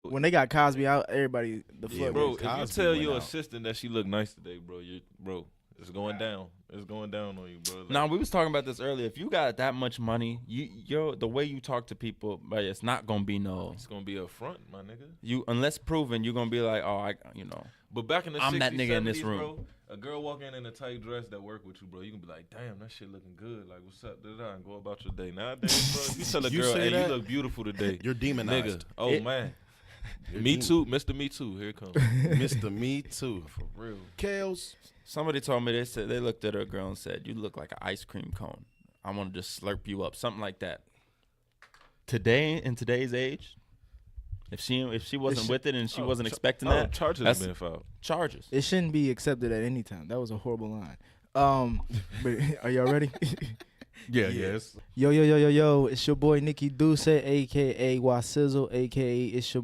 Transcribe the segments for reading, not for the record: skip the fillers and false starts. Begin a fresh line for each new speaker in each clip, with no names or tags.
when they got Cosby out, everybody
bro. If you tell your assistant that she look nice today, bro, it's going down. It's going down on you, bro.
Nah, we was talking about this earlier. If you got that much money, the way you talk to people, but it's not gonna be
It's gonna be a front, my nigga.
Unless proven, you're gonna be like, oh,
But back in the
I'm
60s,
that nigga
70s,
in this room.
Bro, a girl walking in a tight dress that work with you, bro, you can be like, damn, that shit looking good. Like, what's up? And go about your day. Nowadays, bro, if you tell a girl, hey, you look beautiful today.
You're demonized.
Nigga. Oh, man. Me Too. Mr. Me Too. Here it comes.
Mr. Me Too.
For real.
Kales.
Somebody told me they looked at her girl and said, you look like an ice cream cone. I want to just slurp you up. Something like that. Today, in today's age, if she wasn't with it and she wasn't expecting that,
charges have been filed.
Charges.
It shouldn't be accepted at any time. That was a horrible line. But are y'all ready?
Yes.
Yo, it's your boy Nikki Duce, a.k.a. Wasizzle, a.k.a. It's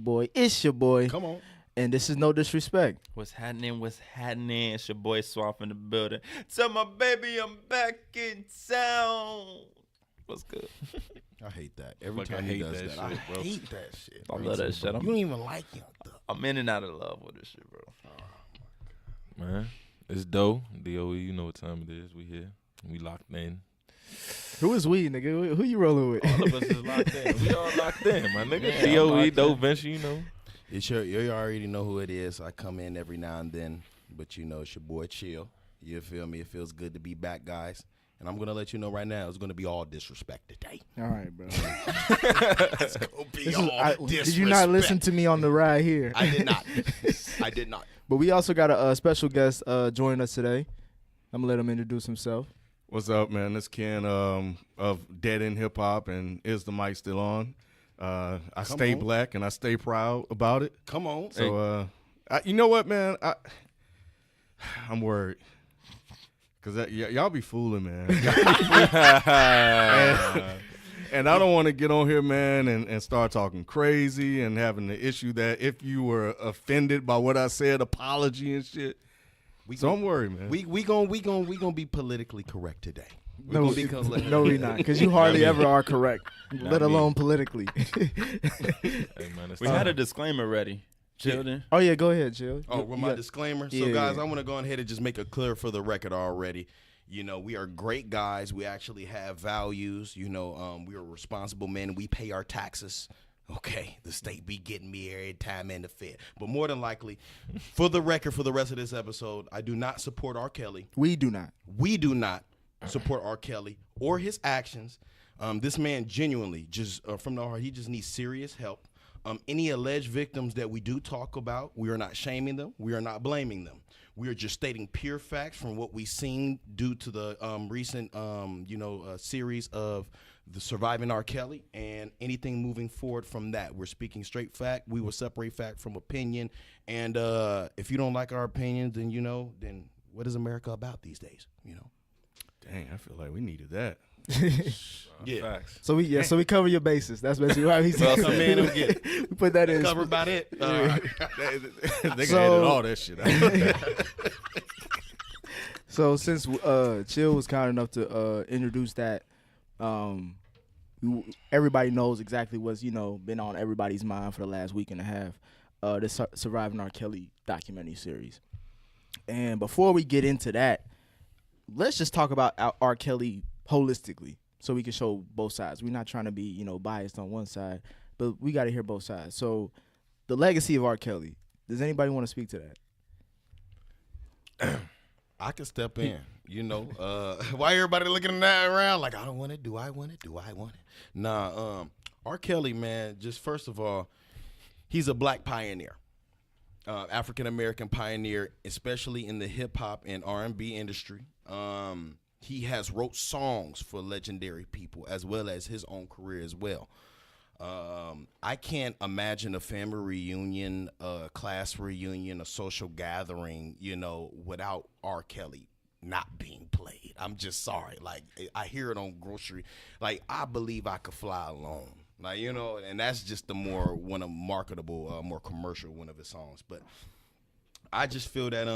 your boy.
Come on.
And this is no disrespect.
What's happening? It's your boy Swamp in the building. Tell my baby I'm back in town. What's good?
I hate that. Every time he does that, I hate that shit.
I love that shit.
You don't even like him.
I'm in and out of love with this shit, bro.
Man, it's Doe. DOE, you know what time it is. We here. We locked in.
Who is we, nigga? Who you rolling with?
All of us is locked in. We all locked in, my nigga.
Yeah,
DOE, Doe, Venture, you know.
You already know who it is. I come in every now and then, but you know it's your boy Chill. You feel me? It feels good to be back, guys. And I'm gonna let you know right now, it's gonna be all disrespect today.
All right, bro.
It's gonna be all disrespect.
Did you not listen to me on the ride here?
I did not. I did not.
But we also got a special guest joining us today. I'm gonna let him introduce himself.
What's up, man? This Ken of Dead End Hip Hop, and Is the Mic Still On? I stay black and I stay proud about it.
Come on.
So, you know what, man? I'm worried. Because y'all be fooling, man. And I don't want to get on here, man, and start talking crazy and having the issue that if you were offended by what I said, apology and shit. So I'm worried, man.
We gonna be politically correct today.
No, we not, because you hardly ever are correct, let alone politically.
Hey, man,
We had a disclaimer ready. Chill.
Oh, yeah, go ahead, Chill.
Oh, with my disclaimer? So, guys, I want to go ahead and just make it clear for the record already. You know, we are great guys. We actually have values. You know, we are responsible men. We pay our taxes. Okay, the state be getting me every time in the Fed. But more than likely, for the record, for the rest of this episode, I do not support R. Kelly.
We do not
Support R. Kelly or his actions. This man genuinely, just from the heart, he just needs serious help. Any alleged victims that we do talk about, we are not shaming them. We are not blaming them. We are just stating pure facts from what we've seen due to the recent, series of the Surviving R. Kelly, and anything moving forward from that. We're speaking straight fact. We will separate fact from opinion. And if you don't like our opinions, then what is America about these days?
Dang, I feel like we needed that.
Yeah.
Facts.
So we cover your bases. That's basically how he said.
Come in and get it.
We put that in.
Cover about it. Right.
They can edit all that shit out.
So since Chill was kind enough to introduce that, everybody knows exactly what's been on everybody's mind for the last week and a half. The Surviving R. Kelly documentary series. And before we get into that, let's just talk about R. Kelly holistically, so we can show both sides. We're not trying to be, biased on one side, but we got to hear both sides. So, the legacy of R. Kelly. Does anybody want to speak to that?
I can step in. Why everybody looking that around like I don't want it? Do I want it? Nah. R. Kelly, man. Just first of all, he's a black pioneer, African American pioneer, especially in the hip hop and R&B industry. He has wrote songs for legendary people as well as his own career as well. I can't imagine a family reunion, a class reunion, a social gathering, without R. Kelly not being played. I'm just sorry. Like, I hear it on grocery. Like, I Believe I Could Fly Alone. Like, and that's just the more marketable, more commercial one of his songs. But I just feel that,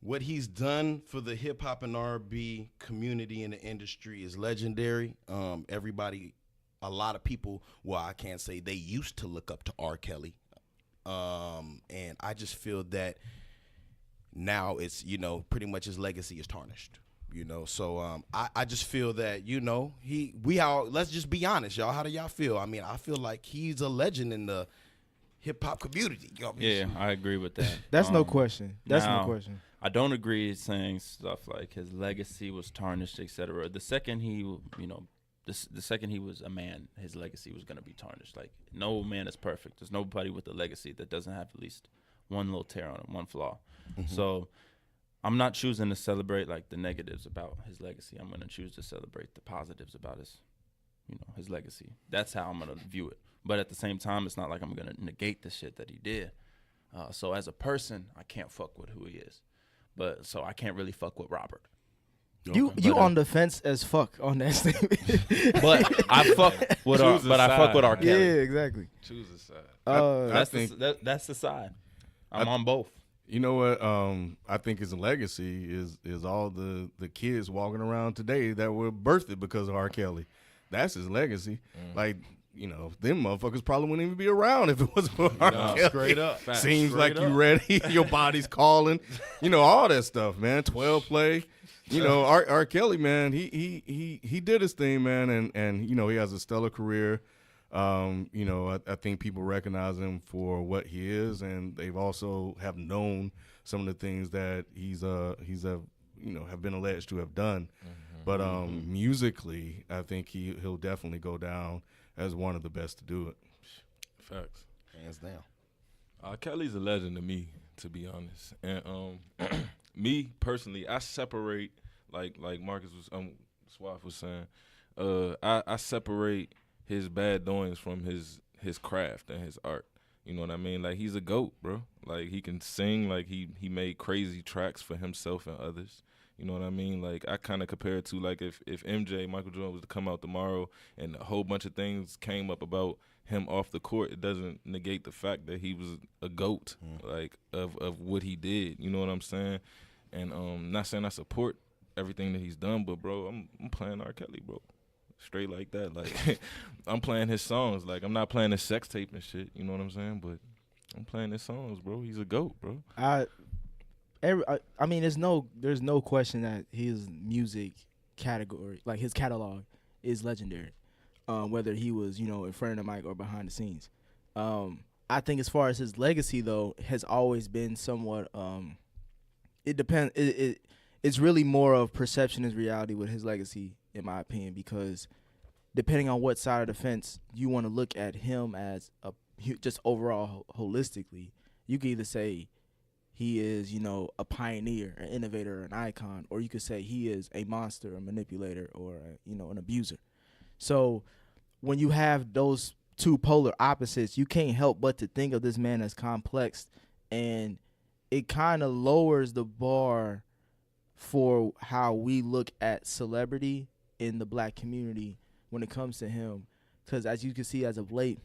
what he's done for the hip hop and R&B community in the industry is legendary. Everybody a lot of people, well, I can't say they used to look up to R. Kelly. And I just feel that now it's, pretty much his legacy is tarnished. So I just feel that, let's just be honest, y'all. How do y'all feel? I mean, I feel like he's a legend in the hip hop community.
Yeah, I agree with that.
That's no question. That's
now,
no question.
I don't agree saying stuff like his legacy was tarnished, etc. The second he, the second he was a man, his legacy was going to be tarnished. Like, no man is perfect. There's nobody with a legacy that doesn't have at least one little tear on it, one flaw. Mm-hmm. So I'm not choosing to celebrate like the negatives about his legacy. I'm going to choose to celebrate the positives about his legacy. That's how I'm going to view it. But at the same time, it's not like I'm going to negate the shit that he did. So as a person, I can't fuck with who he is. But so I can't really fuck with Robert.
You on the fence as fuck on that statement.
But I fuck with R. Kelly.
Yeah, exactly.
Choose a side.
That's the side. I'm on both.
You know what? I think his legacy is all the kids walking around today that were birthed because of R. Kelly. That's his legacy. Like, them motherfuckers probably wouldn't even be around if it wasn't for R. Kelly.
Straight up.
Seems
straight
like
up.
you ready. Your body's calling. All that stuff, man. 12 play. R. Kelly, man, he did his thing, man, and he has a stellar career. I think people recognize him for what he is, and they've also have known some of the things that he's have been alleged to have done. Mm-hmm. But musically, I think he'll definitely go down as one of the best to do it.
Facts.
Hands down.
Kelly's a legend to me, to be honest. And me personally, I separate like Marcus was Swaff was saying. I separate his bad doings from his craft and his art. You know what I mean? Like, he's a GOAT, bro. Like, he can sing. Like, he made crazy tracks for himself and others. You know what I mean? Like, I kind of compare it to, like, if MJ, Michael Jordan, was to come out tomorrow and a whole bunch of things came up about him off the court, it doesn't negate the fact that he was a GOAT, like, of what he did. You know what I'm saying? And not saying I support everything that he's done, but, bro, I'm playing R. Kelly, bro. Straight like that. Like, I'm playing his songs. Like, I'm not playing his sex tape and shit. You know what I'm saying? But I'm playing his songs, bro. He's a GOAT, bro.
I mean, there's no question that his music category, like his catalog, is legendary. Whether he was, in front of the mic or behind the scenes. I think as far as his legacy, though, has always been somewhat. It depends. It's really more of perception is reality with his legacy, in my opinion, because depending on what side of the fence you want to look at him as just overall holistically, you can either say he is, a pioneer, an innovator, an icon, or you could say he is a monster, a manipulator, or an abuser. So when you have those two polar opposites, you can't help but to think of this man as complex, and it kind of lowers the bar for how we look at celebrity in the black community when it comes to him. Because as you can see, as of late,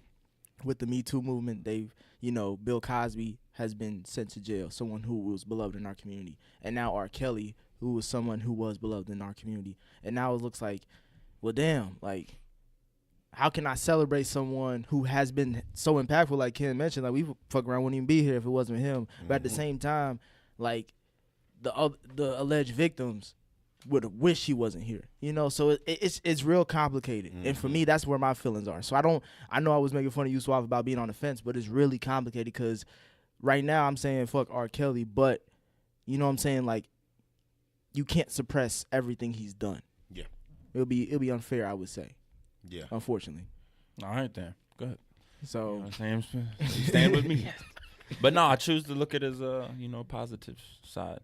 with the Me Too movement, they've, Bill Cosby has been sent to jail, someone who was beloved in our community. And now R. Kelly, who was someone who was beloved in our community. And now it looks like, well, damn, like, how can I celebrate someone who has been so impactful, like Ken mentioned? Like, we fuck around wouldn't even be here if it wasn't him. Mm-hmm. But at the same time, like, the alleged victims would wish he wasn't here, so it's real complicated. Mm-hmm. And for me, that's where my feelings are. So I know I was making fun of you, Suave, about being on the fence, but it's really complicated because right now I'm saying fuck R. Kelly, but you know what I'm saying, like, you can't suppress everything he's done.
Yeah,
it'll be unfair, I would say.
Yeah,
All
unfortunately.
right then, go ahead.
So
you stand with me. But no, I choose to look at his positive side.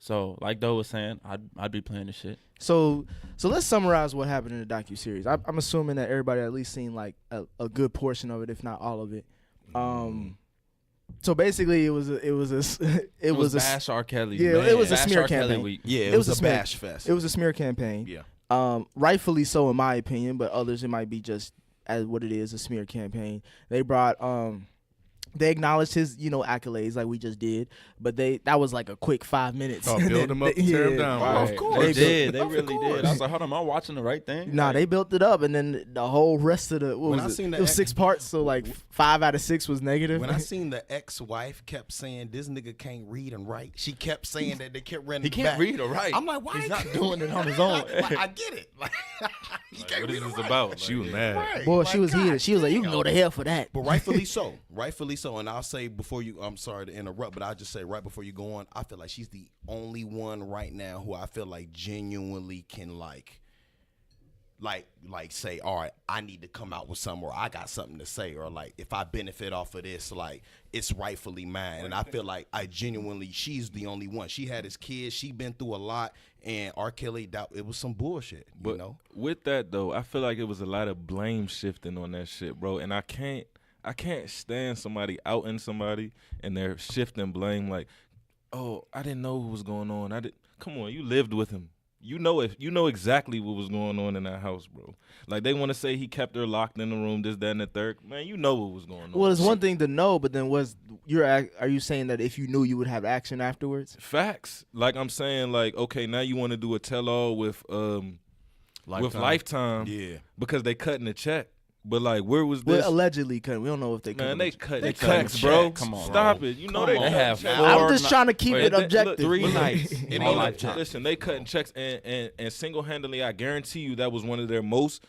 So, like Doe was saying, I'd be playing the shit.
So let's summarize what happened in the docuseries. I'm assuming that everybody at least seen like a good portion of it, if not all of it. So basically, it was a
bash R. Kelly.
Yeah,
man.
It was a
Bash
smear
R. Kelly
campaign.
week.
Yeah, it was a bash fest.
It was a smear campaign.
Yeah.
Rightfully so, in my opinion, but others it might be just as what it is, a smear campaign. They brought They acknowledged his, accolades like we just did, but that was like a quick 5 minutes.
Oh, build him up, tear him down.
Right.
Of
They
course.
did. They really did. I was like, hold on, am I watching the right thing?
Nah, they built it up, and then the whole rest of the
When I
it?
seen the
It was
ex-
6 parts, so like 5 out of 6 was negative.
When I seen the ex-wife kept saying this nigga can't read and write, she kept saying that they kept running.
He can't
back.
read or write.
I'm like, why?
He's not doing it on his own.
Like, I get it. Like, he
Like,
can't
what
read
is
and
this
write.
about?
She
Like,
was mad.
Right.
Boy,
Like,
she was
God
heated. She was like, "You can
damn.
go to hell for that."
But rightfully so. Rightfully so. And I'll say before you, I'm sorry to interrupt, but I'll just say right before you go on, I feel like she's the only one right now who I feel like genuinely can like say, all right, I need to come out with something, or I got something to say, or like if I benefit off of this, like it's rightfully mine. And I feel like she's the only one. She had his kids, she been through a lot, and R. Kelly, it was some bullshit,
But with that though, I feel like it was a lot of blame shifting on that shit, bro. And I can't stand somebody outing somebody and they're shifting blame like, oh, I didn't know what was going on. Come on, you lived with him. You know exactly what was going on in that house, bro. Like they want to say he kept her locked in the room, this, that, and the third. Man, you know what was going on.
Well, it's one thing to know, but then are you saying that if you knew, you would have action afterwards?
Facts. Like I'm saying, like, okay, now you want to do a tell-all with Lifetime,
yeah.
because they cutting the check. But like, where was this?
Well, allegedly cut. We don't know if they cut.
Man, they cut
They
the
cut
checks,
the
bro.
checks.
Come on,
Stop
bro.
it. You know
Come
they
on.
cut
They have
checks.
four
I'm just trying to keep
Wait,
it objective.
3 nights.
And
on
they-
Lifetime.
listen, they cutting checks, and single-handedly, I guarantee you that was one of their most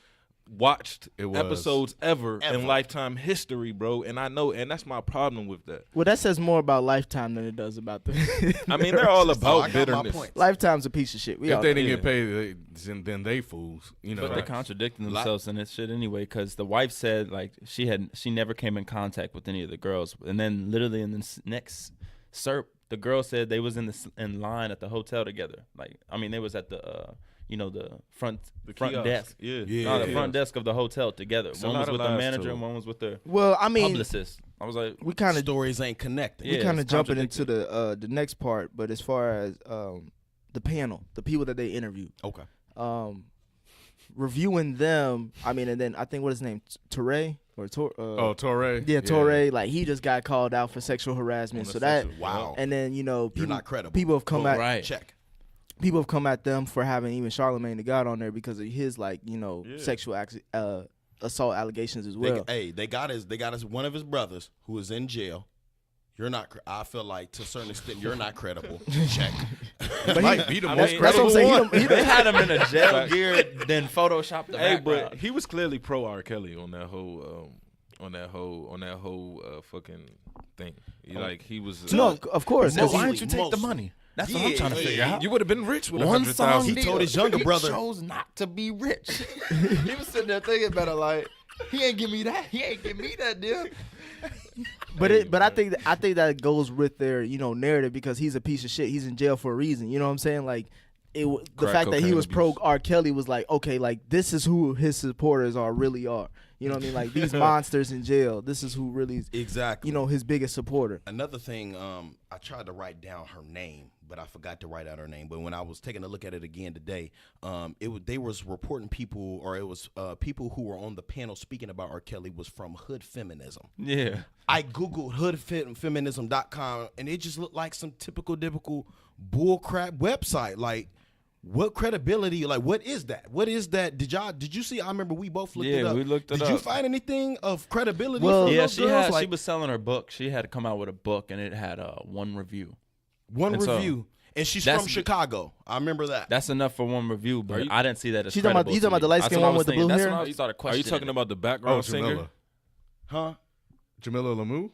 watched
It was.
episodes ever
Ever.
in Lifetime history, bro. And I know, and that's my problem with that.
Well, that says more about Lifetime than it does about the.
I mean, they're all
I
about
got my
bitterness.
point.
Lifetime's a piece of shit. We
If
all
they
know.
didn't
Yeah.
get paid, then they fools. You know.
But they're contradicting themselves in this shit anyway, because the wife said like she never came in contact with any of the girls, and then literally in the next SERP, the girl said they was in line at the hotel together. Like I mean, they was at the the front
kiosk.
desk.
Yeah.
No, the front desk of the hotel together.
It's a
One
lot
was
of
with the
lies
manager
to
and
it.
one was with the
Well, I mean,
publicist. I was like,
we kind of
Stories ain't connected.
Yeah,
kind of
it's
jumping into the next part, but as far as the panel, the people that they interviewed,
Okay.
reviewing them. I mean, and then I think what his name, Torre or
Torre.
yeah, Torre. Like he just got called out for sexual harassment.
On
So
the
that,
sexual-
Wow.
and then
You're
people,
not credible.
people have come at
right.
Check.
people have come at them for having even Charlemagne the God on there because of his
Yeah.
sexual assault allegations as well.
They got us one of his brothers who is in jail. You're not. I feel like to a certain extent you're not credible. Check.
But
Might be the
I
most
mean,
that's what I'm
credible
saying.
one.
They had him in a jail gear, then photoshopped the
Hey,
background.
but he was clearly pro R. Kelly on that whole fucking thing. He was.
No, of course. 'cause
why
he-
didn't you take the
mostly.
money? That's what I'm trying to figure out.
You would have been rich with
One
100,000.
song
He told his younger brother-
He chose not to be rich. He was sitting there thinking about it like, he ain't give me that. He ain't give me that deal.
But I think that goes with their narrative because he's a piece of shit. He's in jail for a reason. You know what I'm saying? Like the
Crack
fact that he
cocaine
was pro
abuse.
R. Kelly was like, okay, like this is who his supporters really are. You know what I mean? Like these monsters in jail. This is who really is,
Exactly.
his biggest supporter.
Another thing, I tried to write down her name, but I forgot to write out her name. But when I was taking a look at it again today, they was reporting people, or it was people who were on the panel speaking about R. Kelly was from Hood Feminism.
Yeah.
I googled hoodfeminism.com and it just looked like some typical bullcrap website. Like, what credibility? Like, what is that? What is that? Did you see? I remember we both looked it
Yeah,
up.
we looked it
Did you
up.
find anything of credibility?
Well,
from
Yeah,
those
she
girls?
had.
Like,
She was selling her book. She had to come out with a book, and it had one review.
one
and so-
review, and she's
That's
from
the-
Chicago. I remember that.
That's enough for one review, but
you-
I didn't see that as
She's talking about-
credible
you
to
talking about the
me.
light-skinned
That's what I
one
was
with the
thinking.
blue
That's
hair?
when I started
Are you
questioning
talking
it.
about the background
Oh,
singer?
Jamila.
Huh?
Jamila Lamu?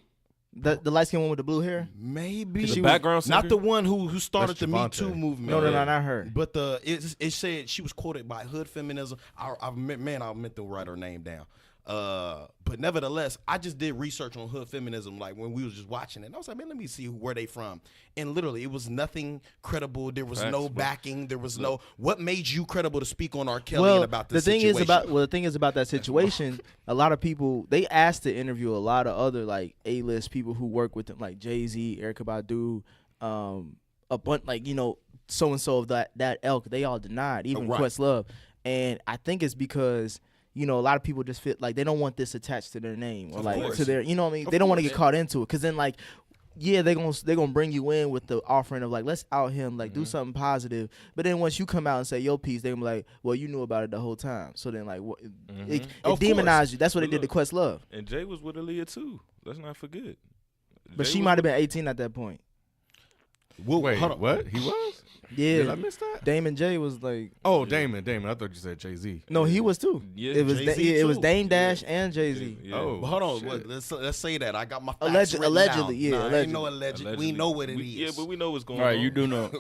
The light skinned one with the blue hair.
Maybe
The background singer?
not the one who started
That's
the Me
Javante.
Too movement.
No, not her.
But it said she was quoted by Hood Feminism. I meant to write her name down. But nevertheless, I just did research on Hood Feminism, like when we was just watching it. And I was like, man, let me see where they from. And literally, it was nothing credible. There was
Facts,
no
bro.
backing. There was no. What made you credible to speak on R. Kelly and about this
the thing
situation?
the thing is about that situation. A lot of people they asked to interview a lot of other like A-list people who work with them, like Jay-Z, Erykah Badu, a bunch so and so of that elk. They all denied, even
right.
Questlove, and I think it's because you know, a lot of people just feel like they don't want this attached to their name or
Of
like
course.
to their, you know what I mean?
Of
They don't want to
course.
get caught into it, because then like, yeah, they're gonna bring you in with the offering of like, let's out him, like do something positive. But then once you come out and say your piece, they're gonna be like, well, you knew about it the whole time. So then like, what, it
Of
demonized you. That's what they
But
did to
look,
Questlove.
And Jay was with Aaliyah too. Let's not forget.
But
Jay
she
was
might have
with-
been 18 at that point.
Wait,
hold on.
what? He was? Did I
Yeah,
miss that?
Damon J was like,
Oh, Damon. I thought you said Jay-Z.
no, he was too.
Yeah,
It was
Jay-Z
it was
too.
Dame Dash
Yeah.
and Jay Z.
Yeah.
Oh.
But hold on,
shit.
let's say that I got my facts written
allegedly,
down.
yeah,
Nah, ain't no
allegedly.
alleged. We know what it is.
Yeah, but we know what's going
All right,
on.
you do know.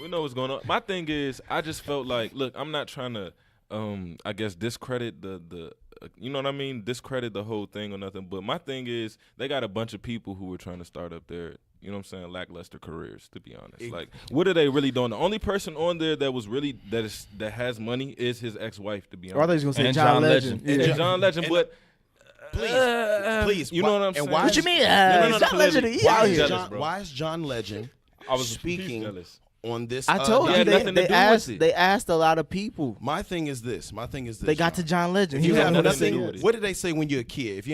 We know what's going on. My thing is, I just felt like, look, I'm not trying to, I guess, discredit the you know what I mean? Discredit the whole thing or nothing. But my thing is, they got a bunch of people who were trying to start up their, you know what I'm saying, lackluster careers, to be honest. Like, what are they really doing? The only person on there that was really, that has money is his ex-wife, to be
Or I thought
honest.
he was gonna say
And
John
John
Legend.
Legend.
Yeah.
And John Legend,
and-
but
Please,
you know what I'm
and
saying?
why
What you mean?
no,
John Legend,
clearly.
he
Why
out
is,
here.
jealous, bro.
Why is John Legend
I was
speaking
jealous.
on this?
I told
Yeah,
you
nothing to
they
do
asked
with it.
they asked a lot of people.
My thing is this.
They got to John Legend.
If
He
you
was
have
one of the
nothing to do
singers.
with it.
What did they say when you're a kid? If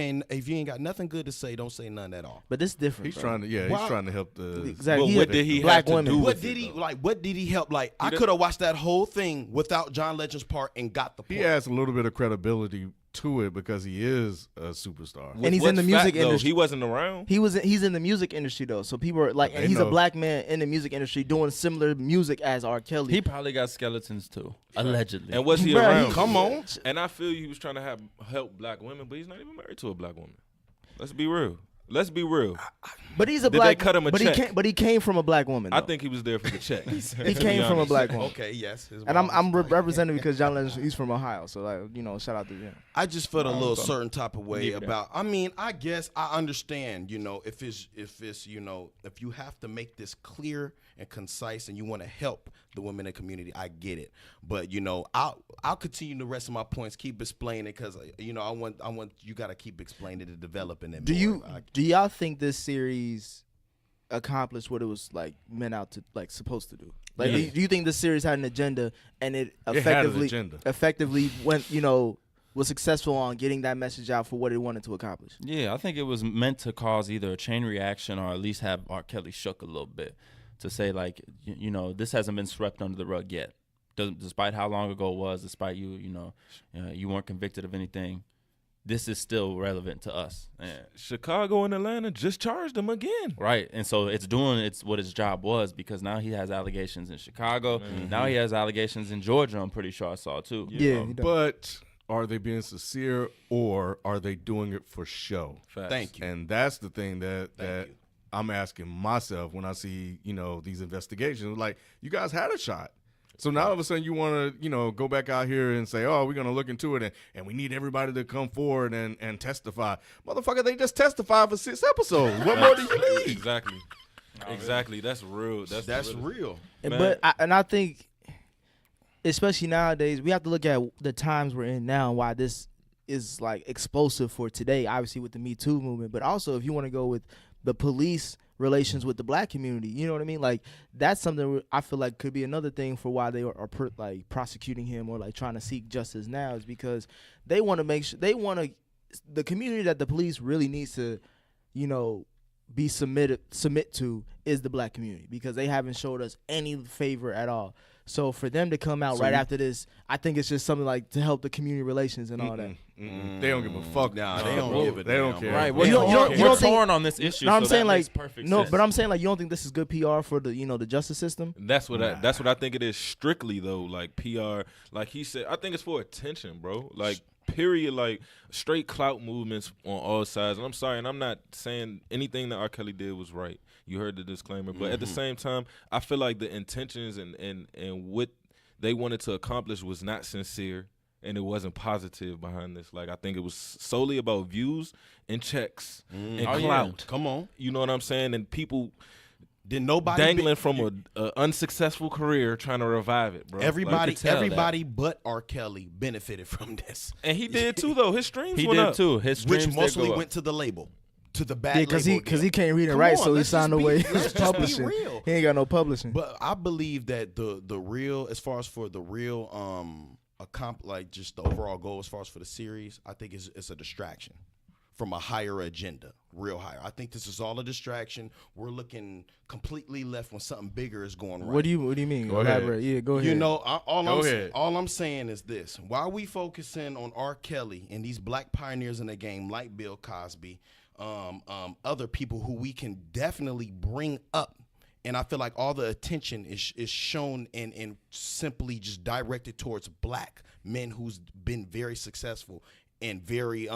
you ain't got nothing good to say, don't say none at all.
But this is different.
He's
bro.
trying to, yeah,
Why-
he's trying to help the.
Exactly.
But
He
what
had
did he
black
have to
women.
do
What
with
did
it,
he
though?
like? What did he help? Like I
did-
could have watched that whole thing without John Legend's part and got the point.
He adds a little bit of credibility to it because he is a superstar.
And he's in the
What's
music
fact, though,
industry.
He wasn't around.
He's in the music industry though, so people are like, and
They
he's a
know.
black man in the music industry doing similar music as R. Kelly.
He probably got skeletons too, allegedly.
And was he
Bruh,
around?
Come on.
And I feel he was trying to help black women, but he's not even married to a black woman. Let's be real. Let's be real.
but he's a
Did
black.
they cut him a
but
check?
he came from a black woman.
I
though.
think he was there for the check.
he came from a black woman.
Okay, yes. his
And I'm
mom was black.
representing because John Legend, he's from Ohio, so like, you know, shout out to him.
I just felt a little certain type of way
Give it
about. I mean, I guess I understand. You know, if it's you know, if you have to make this clear and concise, and you want to help the women in the community, I get it. But you know, I'll continue the rest of my points. Keep explaining because you know I want you got to keep explaining and developing it.
Do y'all think this series accomplished what it was like meant out to like supposed to do? Like,
Yeah.
do you think this series had an agenda and it
It had an
effectively
agenda.
effectively went, you know, was successful on getting that message out for what it wanted to accomplish?
Yeah, I think it was meant to cause either a chain reaction or at least have R. Kelly shook a little bit to say, like, you know, this hasn't been swept under the rug yet. Despite how long ago it was, despite you weren't convicted of anything, this is still relevant to us.
Chicago and Atlanta just charged him again.
Right, and so it's doing what its job was, because now he has allegations in Chicago. Now he has allegations in Georgia, I'm pretty sure I saw, too.
Yeah, he does.
But are they being sincere or are they doing it for show?
Facts.
Thank you.
And that's the thing that
you.
I'm asking myself when I see, you know, these investigations. Like, you guys had a shot. So now all of a sudden you want to, you know, go back out here and say, oh, we're going to look into it and we need everybody to come forward and testify. Motherfucker, they just testified for 6 episodes. What more do you need?
Exactly. Exactly. That's real. That's
real.
Man.
I think, especially nowadays, we have to look at the times we're in now and why this is like explosive for today. Obviously with the Me Too movement, but also if you want to go with the police relations with the black community, you know what I mean? Like, that's something I feel like could be another thing for why they are like prosecuting him or like trying to seek justice now, is because they want to make sure the community that the police really needs to, you know, submit to is the black community, because they haven't showed us any favor at all. So for them to come out after this, I think it's just something like to help the community relations and all that.
They don't give a fuck.
Nah, they don't give a
They don't
damn,
care.
bro.
Right,
You don't
we're
think-
torn on this issue.
No, I'm
so
saying
that
like
makes perfect
no,
sense.
but I'm saying like you don't think this is good PR for the, you know, the justice system?
That's what I think it is, strictly though, like PR. Like he said, I think it's for attention, bro. Like period, like straight clout movements on all sides. And I'm sorry, and I'm not saying anything that R. Kelly did was right. You heard the disclaimer, but at the same time, I feel like the intentions and what they wanted to accomplish was not sincere, and it wasn't positive behind this. Like, I think it was solely about views and checks and
Oh, yeah.
clout.
Come on.
You know what I'm saying? And people
Did nobody
dangling from a unsuccessful career trying to revive it, bro.
everybody
tell that.
everybody but R. Kelly benefited from this.
And he did too, though. His streams
he
went
did
up.
too. His
Which
streams did
mostly
go up.
went to the label. To the bad
Yeah,
label.
because he can't read and
Come
write,
on,
so he
let's
signed
just be-
away
let's just be
publishing.
real.
He ain't got no publishing.
But I believe that the real, as far as for the real like just the overall goal as far as for the series, I think it's a distraction from a higher agenda, real higher. I think this is all a distraction. We're looking completely left when something bigger is going right.
What do you mean?
Go ahead.
Elaborate. Yeah, go ahead.
You know,
ahead.
all I'm saying is this. Why we focusing on R. Kelly and these black pioneers in the game like Bill Cosby, other people who we can definitely bring up, and I feel like all the attention is shown and simply just directed towards black men who's been very successful and very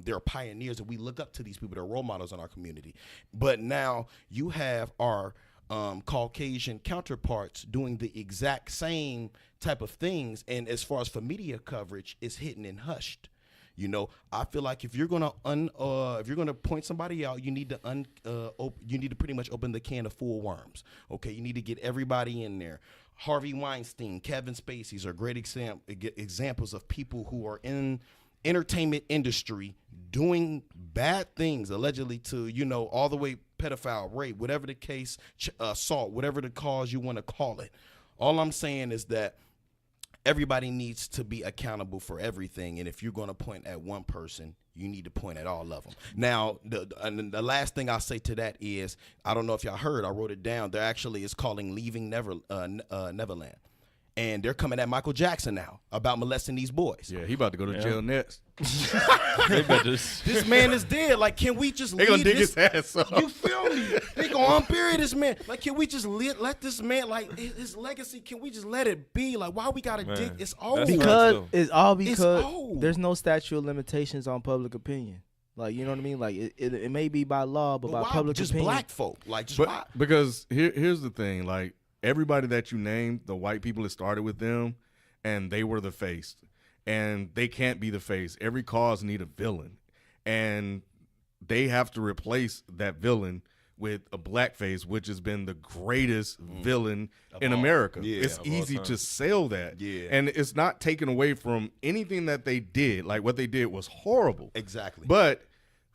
they're pioneers, and we look up to these people. They're role models in our community. But now you have our Caucasian counterparts doing the exact same type of things, and as far as for media coverage, it's hidden and hushed. You know, I feel like if you're gonna point somebody out, you need to pretty much open the can of full worms. Okay, you need to get everybody in there. Harvey Weinstein, Kevin Spacey's are great examples of people who are in entertainment industry doing bad things, allegedly to, you know, all the way pedophile, rape, whatever the case, assault, whatever the cause you want to call it. All I'm saying is that everybody needs to be accountable for everything, and if you're going to point at one person, you need to point at all of them. Now, the last thing I'll say to that is, I don't know if y'all heard, I wrote it down. There actually is calling Leaving Neverland. And they're coming at Michael Jackson now about molesting these boys.
Yeah, he about to go to jail next.
This man is dead. Like, can we just
They gonna dig his ass up.
You feel me? They gonna unbury this man. Like, can we just let this man, like, his legacy, can we just let it be? Like, why we gotta dig? It's old.
That's
because
right,
it's all because
old.
there's no statute of limitations on public opinion. Like, you know what I mean? Like, it may be by law, but by
why
public
just
opinion.
black folk? Like, just why?
Because here's the thing, like, everybody that you named, the white people that started with them, and they were the face. And they can't be the face. Every cause need a villain. And they have to replace that villain with a black face, which has been the greatest villain in America.
Yeah,
it's easy to sell that.
Yeah.
And it's not taken away from anything that they did. Like, what they did was horrible.
Exactly.
But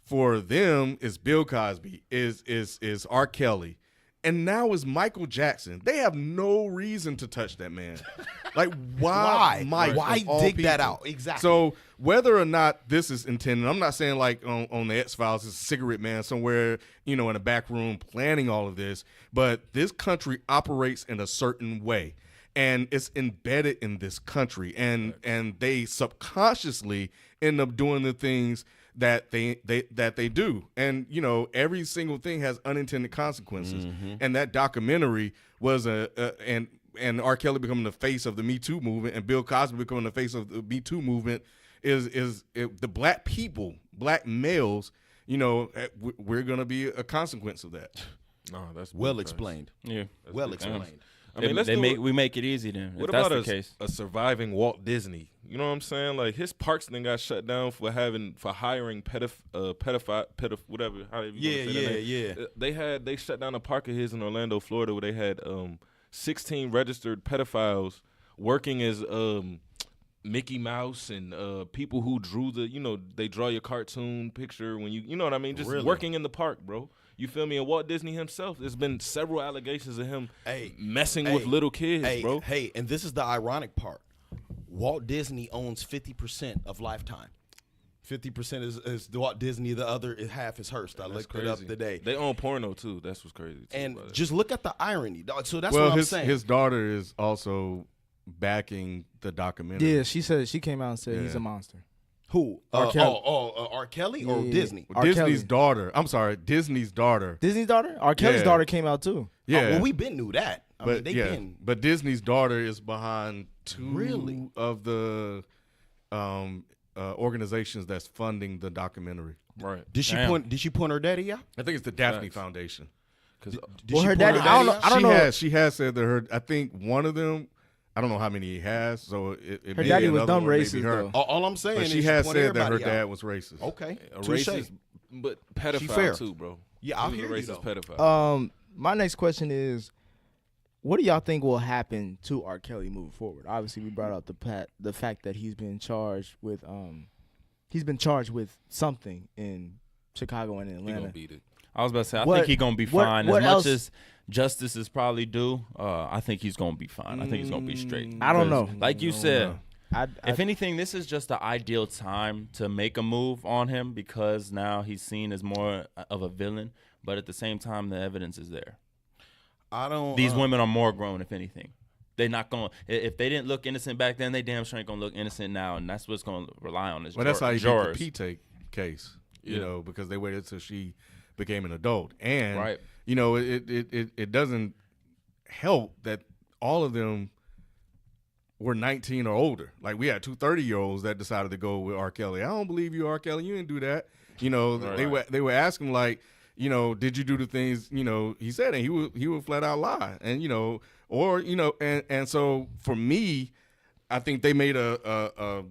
for them, it's Bill Cosby, is R. Kelly, and now is Michael Jackson. They have no reason to touch that man. Like, why? Mike,
Why
of all
dig that
people?
out? Exactly.
So whether or not this is intended, I'm not saying like on the X-Files, it's a cigarette man somewhere, you know, in a back room planning all of this, but this country operates in a certain way. And it's embedded in this country, and they subconsciously end up doing the things that they do. And, you know, every single thing has unintended consequences. And that documentary was and R. Kelly becoming the face of the Me Too movement, and Bill Cosby becoming the face of the Me Too movement is the black people, black males, you know, we're going to be a consequence of that.
No, that's
well explained.
Yeah.
Well explained.
I mean,
we make it easy then.
What
if that's
about
the case?
a surviving Walt Disney? You know what I'm saying? Like, his parks then got shut down for hiring pedophile, whatever. However you wanna say that name. They shut down a park of his in Orlando, Florida, where they had 16 registered pedophiles working as Mickey Mouse and people who drew they draw your cartoon picture when you know what I mean? Just working in the park, bro. You feel me? And Walt Disney himself, there's been several allegations of him messing with little kids, bro.
Hey, and this is the ironic part. Walt Disney owns 50% of Lifetime. 50% is Walt Disney. The other half is Hearst. I looked it up today.
They own porno too. That's what's crazy.
And just look at the irony, dog. So that's
well,
what I'm saying.
His daughter is also backing the documentary.
Yeah, she came out and said he's a monster.
Who?
R. Kelly.
R. Kelly or Disney?
R.
Disney's
Kelly.
daughter. I'm sorry, Disney's daughter.
Disney's daughter? R. Kelly's daughter came out too.
Yeah.
Well, we been knew that. I mean, they been.
But Disney's daughter is behind two of the organizations that's funding the documentary.
Right.
Did she point her daddy out?
I think it's the Daphne Foundation.
Did
Well,
she
her
point
daddy. I don't know.
She has said that I think one of them. I don't know how many he has. So it
Her
may
daddy
be
was
another
dumb
one, maybe
racist
her.
though.
All I'm saying
But
is
she has
pointed
said that her
everybody
dad
out.
was racist.
Okay.
A
Touche.
racist, but
fair.
pedophile too, bro.
Yeah, I'll
He was
hear
a
you,
racist
though.
pedophile.
My next question is, what do y'all think will happen to R. Kelly moving forward? Obviously, we brought up the fact that he's been charged with something in Chicago and in
He
Atlanta.
gonna beat it.
I was about to say, I
What-
think he's gonna be
what-
fine.
what
As much
else-
as justice is probably due, I think he's gonna be fine. I think he's gonna be straight.
I don't know.
Because, like you said,
I
if anything, this is just the ideal time to make a move on him because now he's seen as more of a villain. But at the same time, the evidence is there.
I don't.
These women are more grown, if anything. They're not going. If they didn't look innocent back then, they damn sure ain't gonna look innocent now, and that's what's gonna rely on. Is
Well, that's how you
jurors.
beat the P-take case, you
Yeah.
know, because they waited till she became an adult, and
Right.
you know, it doesn't help that all of them were 19 or older. Like we had two 30-year-olds that decided to go with R. Kelly. I don't believe you, R. Kelly. You didn't do that. You know, they were asking like, you know, did you do the things, you know, he said, and he would flat out lie. And, you know, or, you know, and so for me, I think they made a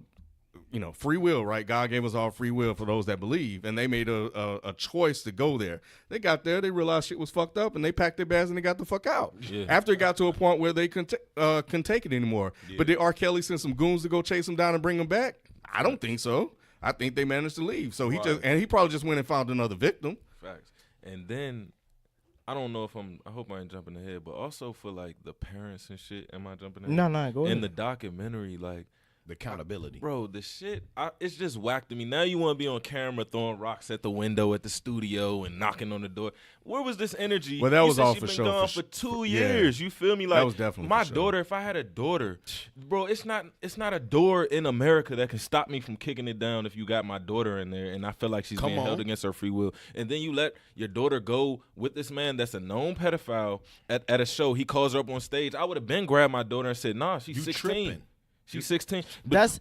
you know, free will, right? God gave us all free will for those that believe, and they made a choice to go there. They got there, they realized shit was fucked up, and they packed their bags and they got the fuck out.
Yeah.
After it got to a point where they couldn't take it anymore. But did R. Kelly send some goons to go chase him down and bring him back? I don't think so. I think they managed to leave. So he probably just went and found another victim.
Facts. And then I don't know if I hope I ain't jumping ahead, but also for like the parents and shit. Am I jumping ahead?
No, go ahead.
In the documentary, like,
the accountability.
bro, the shit, it's just whack to me. Now you want to be on camera throwing rocks at the window at the studio and knocking on the door. Where was this energy?
Well, that
You
was
said
all
she
for
been
show,
gone
for
for 2
yeah.
years. You feel me? Like
was definitely
my
for show.
daughter. If I had a daughter, bro, it's not a door in America that can stop me from kicking it down if you got my daughter in there and I feel like she's being held against her free will. And then you let your daughter go with this man that's a known pedophile at a show. He calls her up on stage. I would have been grabbed my daughter and said, "Nah, she's
You
16."
tripping.
She's 16. But,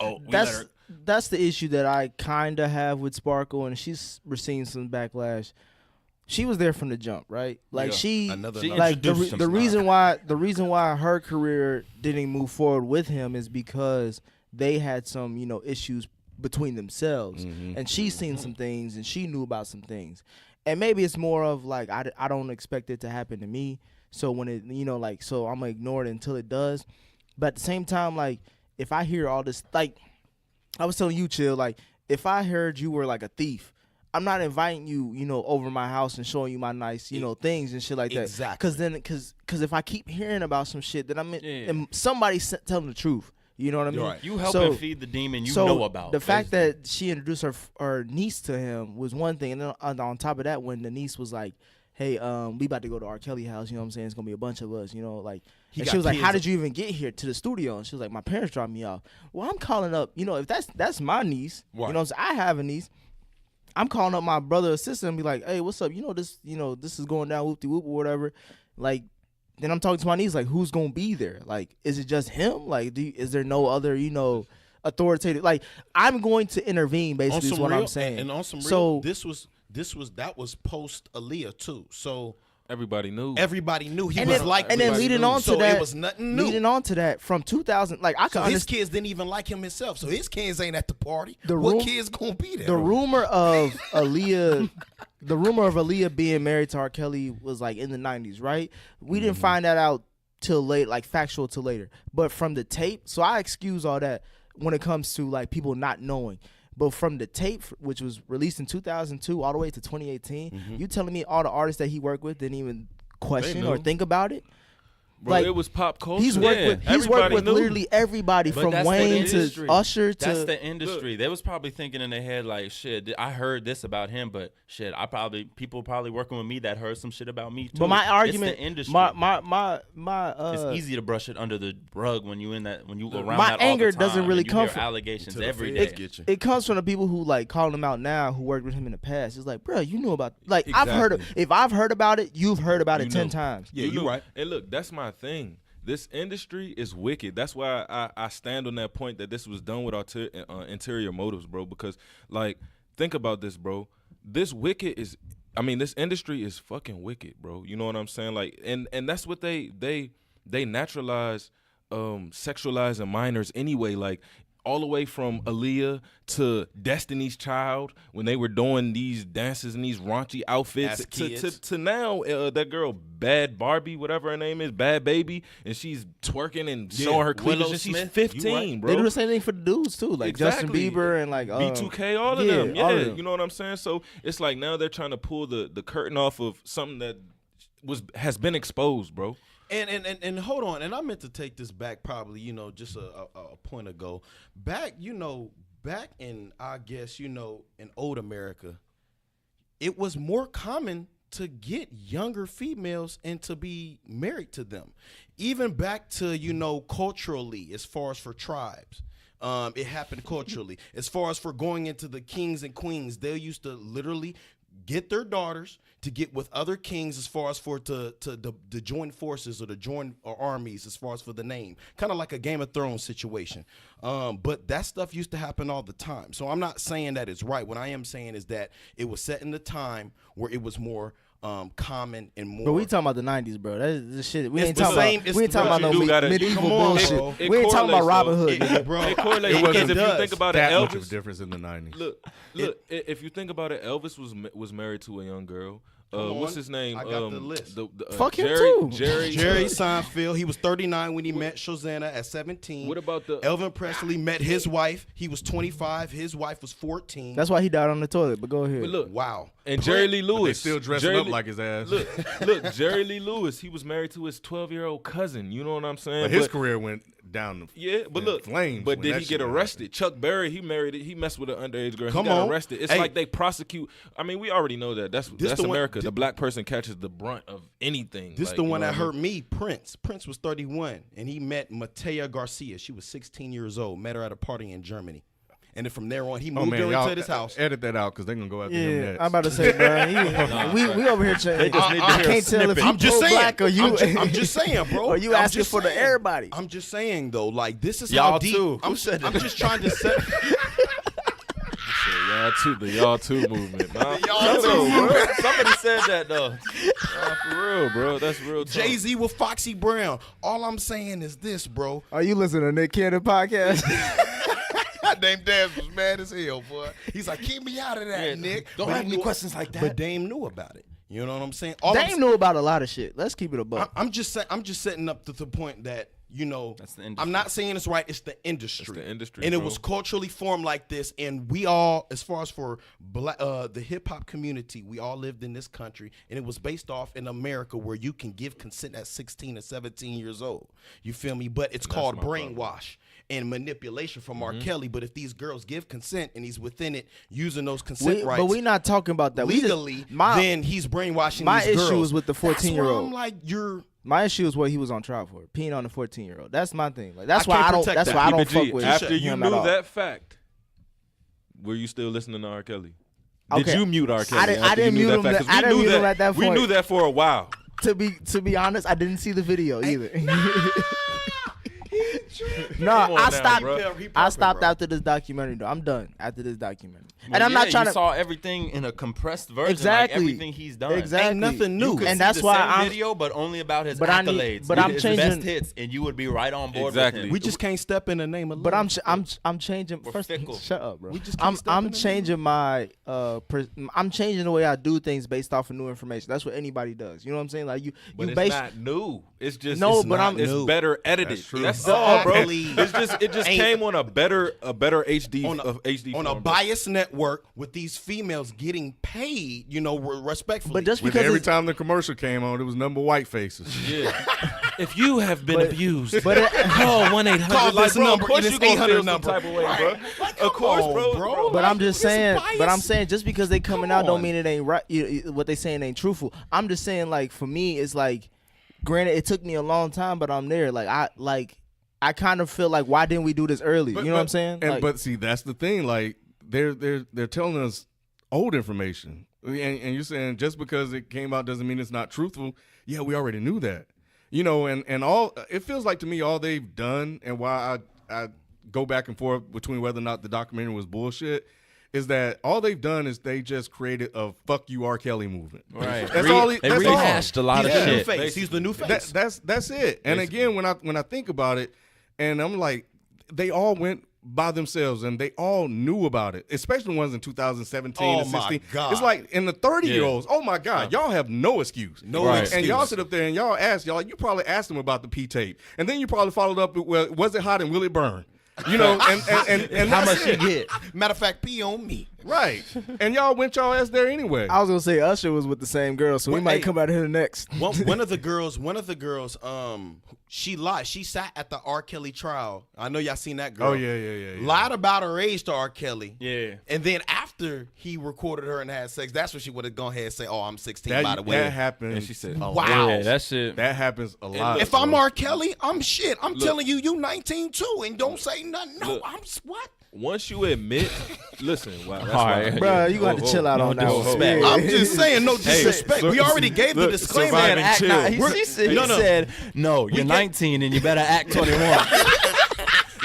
That's the issue that I kind of have with Sparkle, and she's receiving some backlash. She was there from the jump, right? Like
Yeah.
Another
like
introduced
the
him.
reason why her career didn't move forward with him is because they had some, you know, issues between themselves, and she's seen some things and she knew about some things, and maybe it's more of like I don't expect it to happen to me, so when it, you know, like, so I'm gonna ignore it until it does. But at the same time, like, if I hear all this, like I was telling you, Chill, like if I heard you were like a thief, I'm not inviting you, you know, over my house and showing you my nice, you know, things and shit like that.
Exactly.
Because if I keep hearing about some shit that and somebody's telling the truth, you know what I mean?
Right.
You help
So-
feed the demon you
so
know about.
the fact
basically.
that she introduced her niece to him was one thing, and then on top of that, when the niece was like, "Hey, we about to go to R. Kelly house," you know what I'm saying? It's gonna be a bunch of us, you know, like.
He
And
got
she was like,
kids
"How
up-
did you even get here to the studio?" And she was like, "My parents dropped me off." Well, I'm calling up, you know, if that's my niece, you know, what I'm saying? I have a niece. I'm calling up my brother or sister and be like, "Hey, what's up? You know this is going down, whoop de whoop or whatever." Like, then I'm talking to my niece, like, who's gonna be there? Like, is it just him? Like, is there no other, you know, authoritative? Like, I'm going to intervene. Basically, is what I'm saying.
And on some real,
so
that was post Aaliyah too. So
everybody knew.
everybody knew he
and
was
then,
like,
and then
everybody
leading
knew.
on to
So
that,
it was nothing new.
leading on to that from 2000, like I could
So his
understand.
kids didn't even like him himself. So his kids ain't at the party.
The
What
room-
kids gonna be there?
The rumor of Aaliyah being married to R. Kelly was like in the 90s, right? We didn't find that out till late, like factual till later. But from the tape, so I excuse all that when it comes to like people not knowing. But from the tape, which was released in 2002 all the way to 2018, you telling me all the artists that he worked with didn't even question or
knew.
think about it?
Bro,
like,
it was pop culture.
He's worked
Yeah,
with
everybody knew.
literally everybody
But
from
that's the
Wayne to
industry.
Usher to
That's the industry. They was probably thinking in their head like, shit, I heard this about him, but shit, people probably working with me that heard some shit about me too.
But my argument,
it's the industry.
it's
It's easy to brush it under the rug when you around
my
that all
anger
the time,
doesn't really
and you
come
hear
from-
allegations
Till the
every
feds
day.
get you.
it comes from the people who like calling him out now who worked with him in the past. It's like, bro, you knew about like I've heard of,
Exactly.
if I've heard about it, you've heard about it
You
10
know.
times.
Yeah,
You
you
know,
right.
And look, that's my thing. This industry is wicked. That's why I stand on that point that this was done with interior motives, bro. Because, like, think about this, bro. This industry is fucking wicked, bro. You know what I'm saying? Like, and that's what they naturalize sexualizing minors anyway. Like, all the way from Aaliyah to Destiny's Child when they were doing these dances and these raunchy outfits to now that girl Bad Barbie, whatever her name is, Bad Baby, and she's twerking and showing her cleavage and she's 15, bro.
They do the same thing for the dudes too, like Justin Bieber and like
B2K, all of them. Yeah, you know what I'm saying? So it's like now they're trying to pull the curtain off of something that has been exposed, bro.
And hold on, and I meant to take this back probably, just a point ago. Back in, I guess, in old America, it was more common to get younger females and to be married to them. Even back to, culturally, as far as for tribes. It happened culturally. As far as for going into the kings and queens, they used to literally get their daughters to get with other kings as far as for to join forces or to join armies as far as for the name. Kind of like a Game of Thrones situation. But that stuff used to happen all the time. So I'm not saying that it's right. What I am saying is that it was set in the time where it was more common and more.
But we talking about the 90s, bro. That's the shit. We
It's
ain't
the
talking
same-
about.
it's
We ain't
the-
talking about
but you
no
gotta-
medieval
come on,
bullshit.
bro.
It
We ain't talking about
correlates,
Robin
though.
Hood.
Bro,
It correlates
it
because if you
does.
think about it,
That much of a
Elvis.
difference in the 90s.
Look. If you think about it, Elvis was married to a young girl.
Come
What's
on.
his name?
I got the list.
Fuck him
Jerry,
too.
Jerry
Seinfeld, he was 39 when he met Shosanna at 17.
What about the
Elvin Presley met his wife. He was 25. His wife was 14.
That's why he died on the toilet. But go ahead.
But look,
wow.
and Jerry Lee
But they
Lewis
still dressing
Jerry
up
Lee-
like his ass.
Look, Jerry Lee Lewis. He was married to his 12-year-old cousin. You know what I'm saying?
But his career went down.
Yeah, but
in
look,
flames
but
when
did
that
he
shit
get
happened.
arrested? Chuck Berry, he messed with an underage girl.
Come
he got
on.
arrested. It's
Hey.
like they prosecute. I mean, we already know that. That's
the one-
America. The black person catches the brunt of anything.
This
like,
the
you
one
know
that
what I
hurt
mean?
me, Prince. Prince was 31, and he met Matea Garcia. She was 16 years old. Met her at a party in Germany. And then from there on, he
Oh
moved
man,
her
y'all
into his house.
edit that out because they're gonna go after him
Yeah,
next.
I'm about to say, bro. We over here.
They just need to
I
hear a
can't tell if
snippet.
you
I'm just saying.
black or you.
I'm just saying, bro.
Or you
I'm
asking
just
for the
saying.
everybody.
I'm just saying, though. Like, this is
Y'all
how deep.
too.
I'm
Who said that?
just trying to set.
The y'all too movement. Nah,
Y'all too, bro.
Somebody said that though.
nah, for real, bro. That's real talk.
Jay-Z with Foxy Brown. All I'm saying is this, bro.
Are you listening to Nick Cannon podcast?
Dame Dash was mad as hell, boy. He's like, keep me out of that, Nick.
Don't
But
ask
he
me
knew-
questions like that.
But Dame knew about it. You know what I'm saying?
Dame knew about a lot of shit. Let's keep it a buck.
I'm just saying. I'm just setting up to the point that
That's the industry.
I'm not saying it's right. It's the industry.
It's the industry,
and it
bro.
was culturally formed like this. And we all, as far as for black, the hip hop community, we all lived in this country, and it was based off in America where you can give consent at 16 and 17 years old. You feel me? But it's called
my problem.
brainwash and manipulation from R. Kelly. But if these girls give consent and he's within it using those consent rights,
But we're not talking about that.
legally, then he's brainwashing
my
these girls.
issue is with the 14-year-old.
I'm like, you're.
My issue is what he was on trial for, peeing on a 14-year-old. That's my thing. Like that's
I
why
can't
I don't.
protect
That's
that.
why I don't
Keep it G.
fuck with
After you
him
knew
at all.
that fact, were you still listening to R. Kelly? Did
Okay.
you mute R. Kelly?
I didn't
after you knew
mute
that
him
fact?
that-
'Cause
I
we
didn't
knew
mute him at that
We
point.
knew that for a while.
To be honest, I didn't see the video either. No,
Come on
I
now,
stopped.
bro.
I stopped after this documentary. Though I'm done after this documentary,
Well,
and I'm
yeah,
not trying
you
to.
saw everything in a compressed version.
Exactly.
Like everything he's done.
Exactly.
Ain't nothing new.
You could
And
see
that's
the
why
same
I'm-
video, but only about his
But I need-
accolades.
but I'm
his
changing-
best hits, and you would be right on board
Exactly.
with him.
We just can't step in the name of love.
But I'm changing.
We're
First,
fickle.
shut up, bro.
We just keep stepping
I'm
in.
changing my I'm changing the way I do things based off of new information. That's what anybody does. You know what I'm saying? Like you
But it's
base.
not new. It's just
No,
it's
but
not-
I'm-
it's
new.
better edited.
That's true.
That's all, bro.
Exactly.
It just came on a better HD
on a,
of HD
on a
form, bro.
biased network with these females getting paid, respectfully.
But just
With
because
every
it's,
time the commercial came on, it was number white faces.
Yeah. If you have been
But-
abused,
but it-
call 1-800.
Call this number,
Of course
this
you gonna
800
feel some
number.
type of way, bro. Of course, bro.
But I'm just
It's
saying.
biased.
But I'm saying just because they coming
Come
out don't
on.
mean it ain't right. What they saying ain't truthful. I'm just saying like for me it's like, granted it took me a long time, but I'm there. I kind of feel like why didn't we do this early? You know what I'm saying?
And
Like,
but see, that's the thing. Like they're telling us old information, and you're saying just because it came out doesn't mean it's not truthful. Yeah, we already knew that. And all it feels like to me, all they've done, and why I go back and forth between whether or not the documentary was bullshit, is that all they've done is they just created a "fuck you, R. Kelly" movement.
Right.
That's all.
They
That's all.
rehashed a lot
He's
of
the new
shit.
face. He's the new face.
That's it. And again, when I think about it, and I'm like, they all went by themselves, and they all knew about it, especially the ones in 2017 and 16.
God.
It's like in the 30-year-olds, oh my God, y'all have no excuse.
No
And
excuse.
y'all sit up there and y'all ask, you probably asked them about the P tape. And then you probably followed up with, well, was it hot and will it burn? You know, and
How
that's
much she
it.
get?
Matter of fact, pee on me.
Right. And y'all went y'all ass there anyway.
I was gonna say Usher was with the same girl, so we
Well,
might
hey.
come out here next.
One of the girls, she lied. She sat at the R. Kelly trial. I know y'all seen that girl.
Oh, yeah.
Lied about her age to R. Kelly.
Yeah.
And then after he recorded her and had sex, that's when she would have gone ahead and say, "Oh, I'm 16 by the
That
way."
happens.
And she said,
a
Wow.
lot.
Yeah, that shit.
That happens a lot.
If I'm
bro.
R. Kelly, I'm shit. I'm telling you, you 19 too, and don't say nothing. No,
Look.
what?
once you admit, listen, wow, that's
All
why,
right.
Bro, you got to chill out
no
on that one.
disrespect.
Yeah.
I'm just saying, no disrespect. We already gave the
look,
disclaimer.
surviving
Act
chill.
not- he
We're-
said,
no,
he
no.
said, no, you're 19 and you better act 21.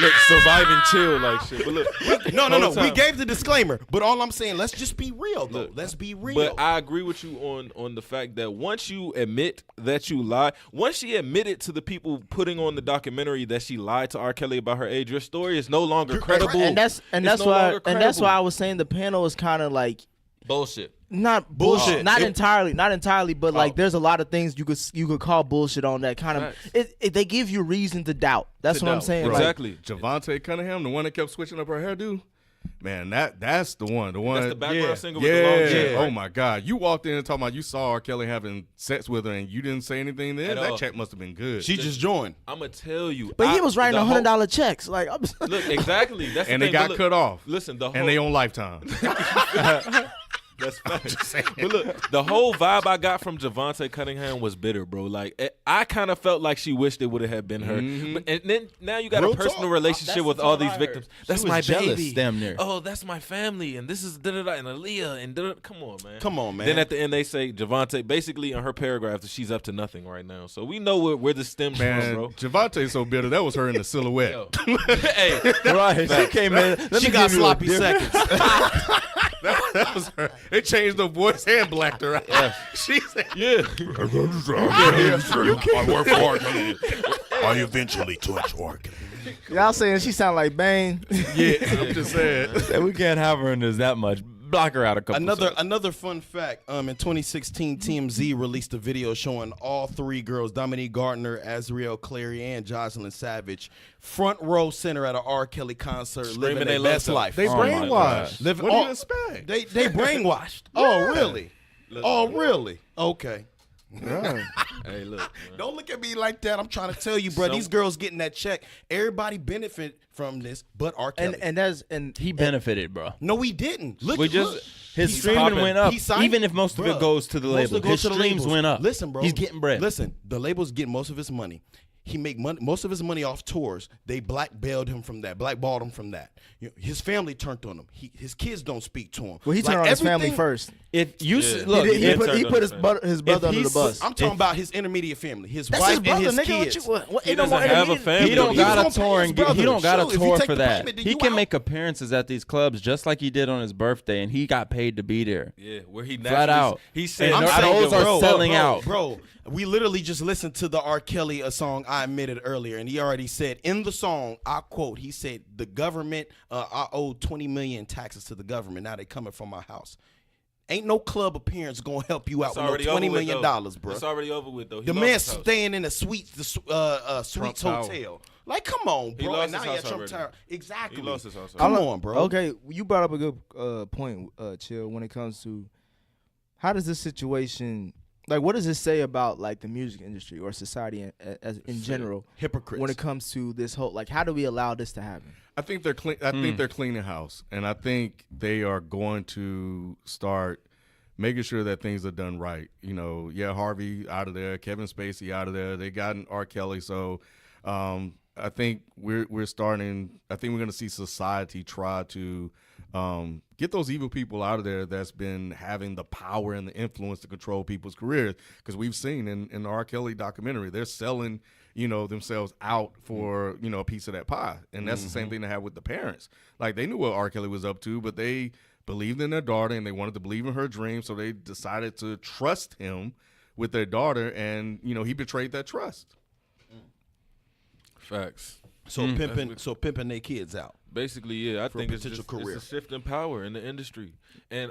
Look, surviving chill like shit. But look,
No.
whole
We
time-
gave the disclaimer, but all I'm saying, let's just be real, though.
Look,
Let's be real.
But I agree with you on the fact that once you admit that you lied, once she admitted to the people putting on the documentary that she lied to R. Kelly about her age, your story is no longer credible.
And that's
It's no
why
longer credible.
I was saying the panel is kind of like
Bullshit.
not
Bullshit.
not
It-
entirely, but like there's a lot of things you could call bullshit on that kind of.
Facts.
They give you reason to doubt. That's
To
what I'm
doubt.
saying. Like,
Exactly.
Javante Cunningham, the one that kept switching up her hairdo. Man, that's the one. The one.
That's the background
yeah.
singer with the long
Yeah.
hair.
Oh my God. You walked in and talking about you saw R. Kelly having sex with her and you didn't say anything then.
At
That
all.
check must have been good.
she just joined.
I'm gonna tell you.
but he was writing
the whole-
$100 checks. Like, I'm
Look, exactly. That's the
and they
thing,
got
but look,
cut off.
Listen, the whole
And they on Lifetime.
That's facts. But look, the whole vibe I got from Javante Cunningham was bitter, bro. Like I kind of felt like she wished it would have been her. But, and then now you got
Real
a personal
talk.
relationship
That's
with
the
all
tone
these
I
victims.
heard.
That's
She was
my
jealous,
baby.
damn near.
Oh, that's my family, and this is da-da-da, and Aaliyah and da-da-da. Come on, man.
Come on, man.
Then at the end they say Javante basically in her paragraph that she's up to nothing right now. So we know where this stems
Man,
from, bro.
Javante's so bitter. That was her in the silhouette.
Yo. Hey,
Right. She came in.
She got sloppy seconds.
that was her. They changed her voice and blacked her out. She said,
yeah.
I work for R. Kelly. I eventually touch R. Kelly.
y'all saying she sound like Bane.
yeah, I'm just saying.
We can't have her in this that much. Block her out a couple.
Another fun fact. In 2016, TMZ released a video showing all three girls, Dominique Gardner, Azriel Clary, and Jocelyn Savage, front row center at an R. Kelly concert,
Screaming
living
they
their
love
best
them.
life.
They
Oh my
brainwashed.
God.
Living
What do
all-
you expect?
They brainwashed. Oh, really? Oh, really? Okay.
Hey, look. Man.
Don't look at me like that. I'm trying to tell you, bro. These girls getting that check. Everybody benefit from this, but R. Kelly.
And
He benefited, bro.
No, we didn't. Look,
We just
look.
his
He's
streaming
popping.
went up.
He signed-
Even if most of it
Bruh,
goes to the
most
label,
of it goes
his
to the
streams
labels.
went up.
Listen, bro.
He's getting bread.
Listen, the labels get most of his money. He make most of his money off tours. They blackballed him from that. Blackballed him from that. His family turned on him. His kids don't speak to him.
well, he turned
Like,
on his family
everything-
first.
If you
Yeah.
look,
he
if-
put
turned
his
on
brother
if
under the
he's-
bus.
I'm talking about his intermediate family. His
That's
wife
his brother,
and his
nigga.
kids.
What,
He
ain't no
doesn't
more
have a
intermediate-
family.
he don't
He
got
was
a
gonna
tour
pay
and
his
he don't got
brother.
a
Shoot, if you
tour
take
for
the
that.
payment, then
He
you
can
out.
make appearances at these clubs just like he did on his birthday, and he got paid to be there.
Yeah, where he
Flat
naturally-
out.
He said,
And
"I don't
those
give a
are
fuck."
selling out.
Bro, we literally just listened to the R. Kelly song I admitted earlier, and he already said in the song, I quote, he said, the government, I owe $20 million in taxes to the government. Now they coming from my house. Ain't no club appearance gonna help you out
It's
with no
already
$20
over with,
million,
though.
bro.
It's already over with, though. He
The
lost
man
his house.
staying in a suites
Trump Tower.
hotel. Like, come on,
He
bro.
lost
And now
his
he at
house
Trump
already.
Tower. Exactly.
He lost his house.
Come
already.
on, bro.
Okay, you brought up a good point, Chill, when it comes to how does this situation, like, what does this say about, like, the music industry or society in general
Hypocrites.
when it comes to this whole, like, how do we allow this to happen?
I think they're clean. I think they're cleaning house, and I think they are going to start making sure that things are done right. You know, yeah, Harvey out of there, Kevin Spacey out of there. They got R. Kelly, so I think we're starting. I think we're going to see society try to get those evil people out of there that's been having the power and the influence to control people's careers. Because we've seen in the R. Kelly documentary, they're selling, themselves out for, a piece of that pie. And that's the same thing they have with the parents. Like, they knew what R. Kelly was up to, but they believed in their daughter and they wanted to believe in her dream. So they decided to trust him with their daughter. And, he betrayed that trust.
Facts.
So pimping their kids out.
Basically, yeah. I
For a
think it's
potential
just
career.
it's a shift in power in the industry, and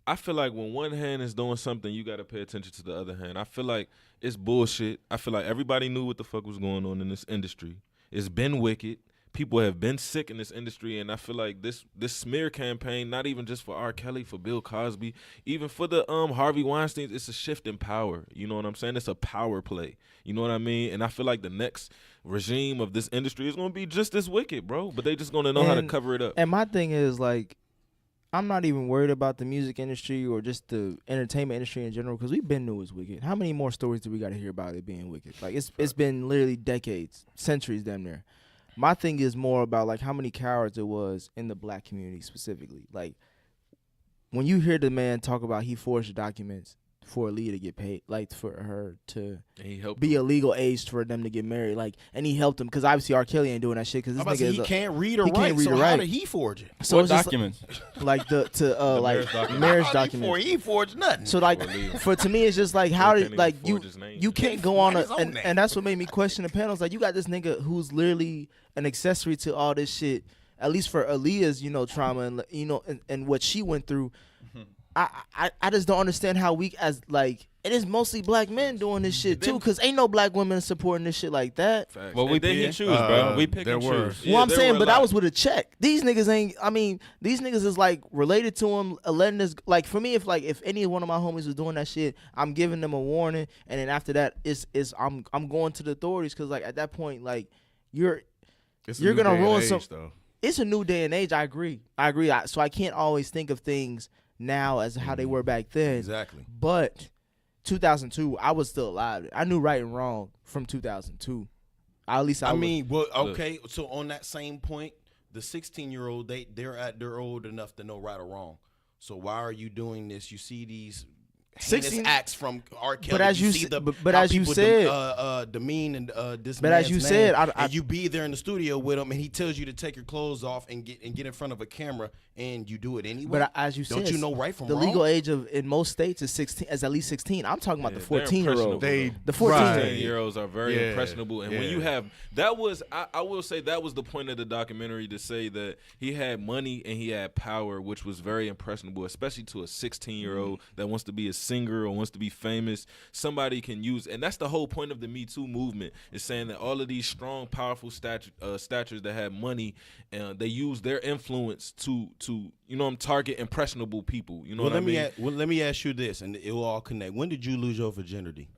I feel like when one hand is doing something, you got to pay attention to the other hand. I feel like it's bullshit. I feel like everybody knew what the fuck was going on in this industry. It's been wicked. People have been sick in this industry, and I feel like this smear campaign, not even just for R. Kelly, for Bill Cosby, even for the Harvey Weinstein, it's a shift in power. You know what I'm saying? It's a power play. You know what I mean? And I feel like the next regime of this industry is going to be just as wicked, bro. But they just going to know how to cover it up.
And my thing is, like, I'm not even worried about the music industry or just the entertainment industry in general, because we've been knew it was wicked. How many more stories do we got to hear about it being wicked? Like, it's been literally decades, centuries damn near. My thing is more about, like, how many cowards it was in the black community specifically. Like, when you hear the man talk about he forged the documents for Aaliyah to get paid, like, for her to be a legal age for them to get married, like, and he helped him, because obviously R. Kelly ain't doing that shit, because this nigga
he can't read or
he
write,
can't read
so
or
how
write.
did he forge it?
So
What
it's just
documents?
like
marriage
marriage
documents.
documents.
He forged nothing.
So like for to me it's just like how
He
did
can't
like
even
you
forge his name.
you can't go on
Write his own
and
name.
that's what made me question the panels. Like, you got this nigga who's literally an accessory to all this shit, at least for Aaliyah's, trauma and and what she went through. I just don't understand how we as like it is mostly black men doing this shit too, because ain't no black women supporting this shit like that.
Facts.
Well, we
And then
pick
he-
and choose, bro. We pick
there
and
were.
choose.
Yeah,
Well, I'm
there
saying,
were a
but that
lot.
was with a check. These niggas ain't. I mean, these niggas is like related to him, letting this. Like, for me, if any one of my homies was doing that shit, I'm giving them a warning, and then after that, I'm going to the authorities, because like at that point, like you're
It's a
You're
new
gonna
day and
ruin
age,
some-
though.
it's a new day and age. I agree. So I can't always think of things now as how they were back then.
Exactly.
But 2002, I was still alive. I knew right and wrong from 2002. At least
I mean, well, okay. So on that same point, the 16-year-old, they're old enough to know right or wrong. So why are you doing this? You see these heinous
16
acts from R. Kelly.
But as you
see
said-
the
but
how
as you
people
said-
demean and this.
But as you
man's
said,
name,
I-
and you be there in the studio with him, and he tells you to take your clothes off and get in front of a camera, and you do it anyway.
But as you said,
don't you know right from
the
wrong?
legal age of in most states is 16, is at least 16. I'm talking about
Yeah,
the
they're
14-year-old.
impressionable,
The
though.
14
Right.
16-year-olds are very
Yeah,
impressionable, and when
yeah.
you have that was I will say that was the point of the documentary, to say that he had money and he had power, which was very impressionable, especially to a 16-year-old that wants to be a singer or wants to be famous. Somebody can use, and that's the whole point of the Me Too movement, is saying that all of these strong, powerful statures that have money, they use their influence to target impressionable people. You know
Well,
what I mean?
let me ask you this, and it will all connect. When did you lose your virginity?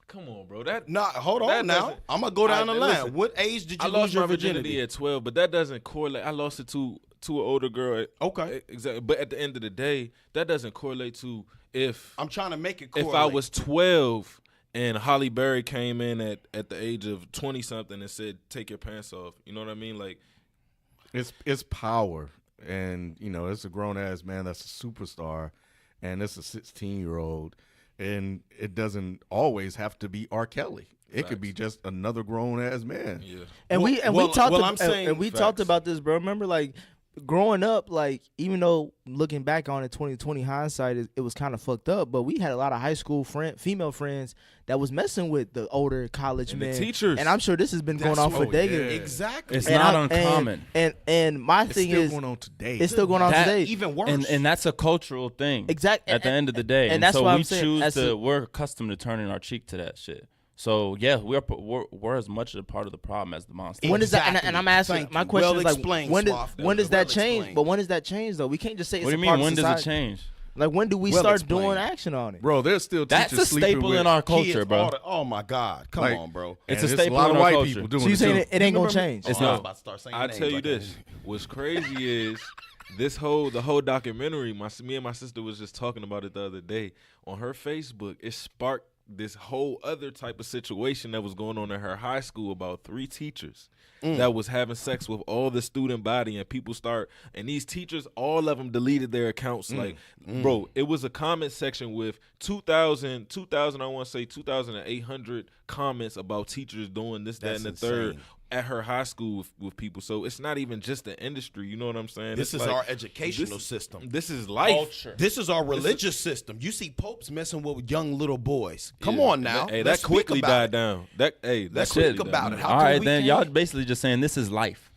Come on, bro. That
Nah, hold
that
on now.
doesn't-
I'm gonna go down the line.
listen,
What age did
I
you
lost
lose your
my virginity at 12, but that doesn't correlate. I lost it to an older girl.
Okay.
Exactly. But at the end of the day, that doesn't correlate to if
I'm trying to make it
if
correlate.
I was 12 and Holly Berry came in at the age of 20 something and said, "Take your pants off." You know what I mean? Like,
It's power, and it's a grown ass man that's a superstar, and it's a 16-year-old, and it doesn't always have to be R. Kelly. It could be just another grown ass man.
yeah.
And we
Well,
talked
well,
ab-
I'm saying
and we
facts.
talked about this, bro. Remember, like, growing up, like, even though looking back on it, 2020 hindsight, it was kind of fucked up, but we had a lot of high school female friends that was messing with the older college
And the
men.
teachers.
And I'm sure this has been going
That's
on for
what-
decades.
Exactly.
It's
And
not
I-
uncommon.
And my
It's
thing
still
is,
going on today.
it's still going on
That-
today.
Even worse.
And that's a cultural thing.
Exact-
At the end of the day,
and that's
so
why
we
I'm saying,
choose
as a-
we're accustomed to turning our cheek to that shit. So yeah, we're as much a part of the problem as the monster.
When does that?
Exactly.
And I'm asking.
Thank
My
you.
question
Well
is like,
explained,
when does
Swaff. That
when
was
does that
well
change?
explained.
But when does that change though? We can't just say it's
What do
a
you mean?
part of
When does it
society.
change?
Like, when do we
Well
start
explained.
doing action on it?
Bro, there's still
That's
teachers
a
sleeping
staple
with
in our
Kids,
culture, bro.
oh my God. Come
like,
on, bro.
It's
and
a
there's
staple
lot
in
of
our
white
culture.
people doing
So you
it
saying
too.
it ain't gonna
Remember-
change?
It's
Oh, I was
not.
about to start saying
I
names
tell you
like
this: what's crazy is the whole documentary. Me and my sister was just talking about it the other day on her Facebook. It sparked this whole other type of situation that was going on in her high school about 3 teachers that was having sex with all the student body, and these teachers, all of them deleted their accounts. Like, bro, it was a comment section with 2,000, I want to say 2,800 comments about teachers doing this, that,
That's
and the third
insane.
at her high school with people. So it's not even just the industry. You know what I'm saying?
This
It's
is
like,
our educational
this-
system.
This is life.
Culture.
This is our religious system. You see popes messing with young little boys. Come
Yeah.
on now.
Hey,
Let's
that quickly
speak about
died
it.
down. That
Let's
quickly
speak
died
about
down.
it. How
All
come
right,
we
then
can't-
y'all basically just saying this is life.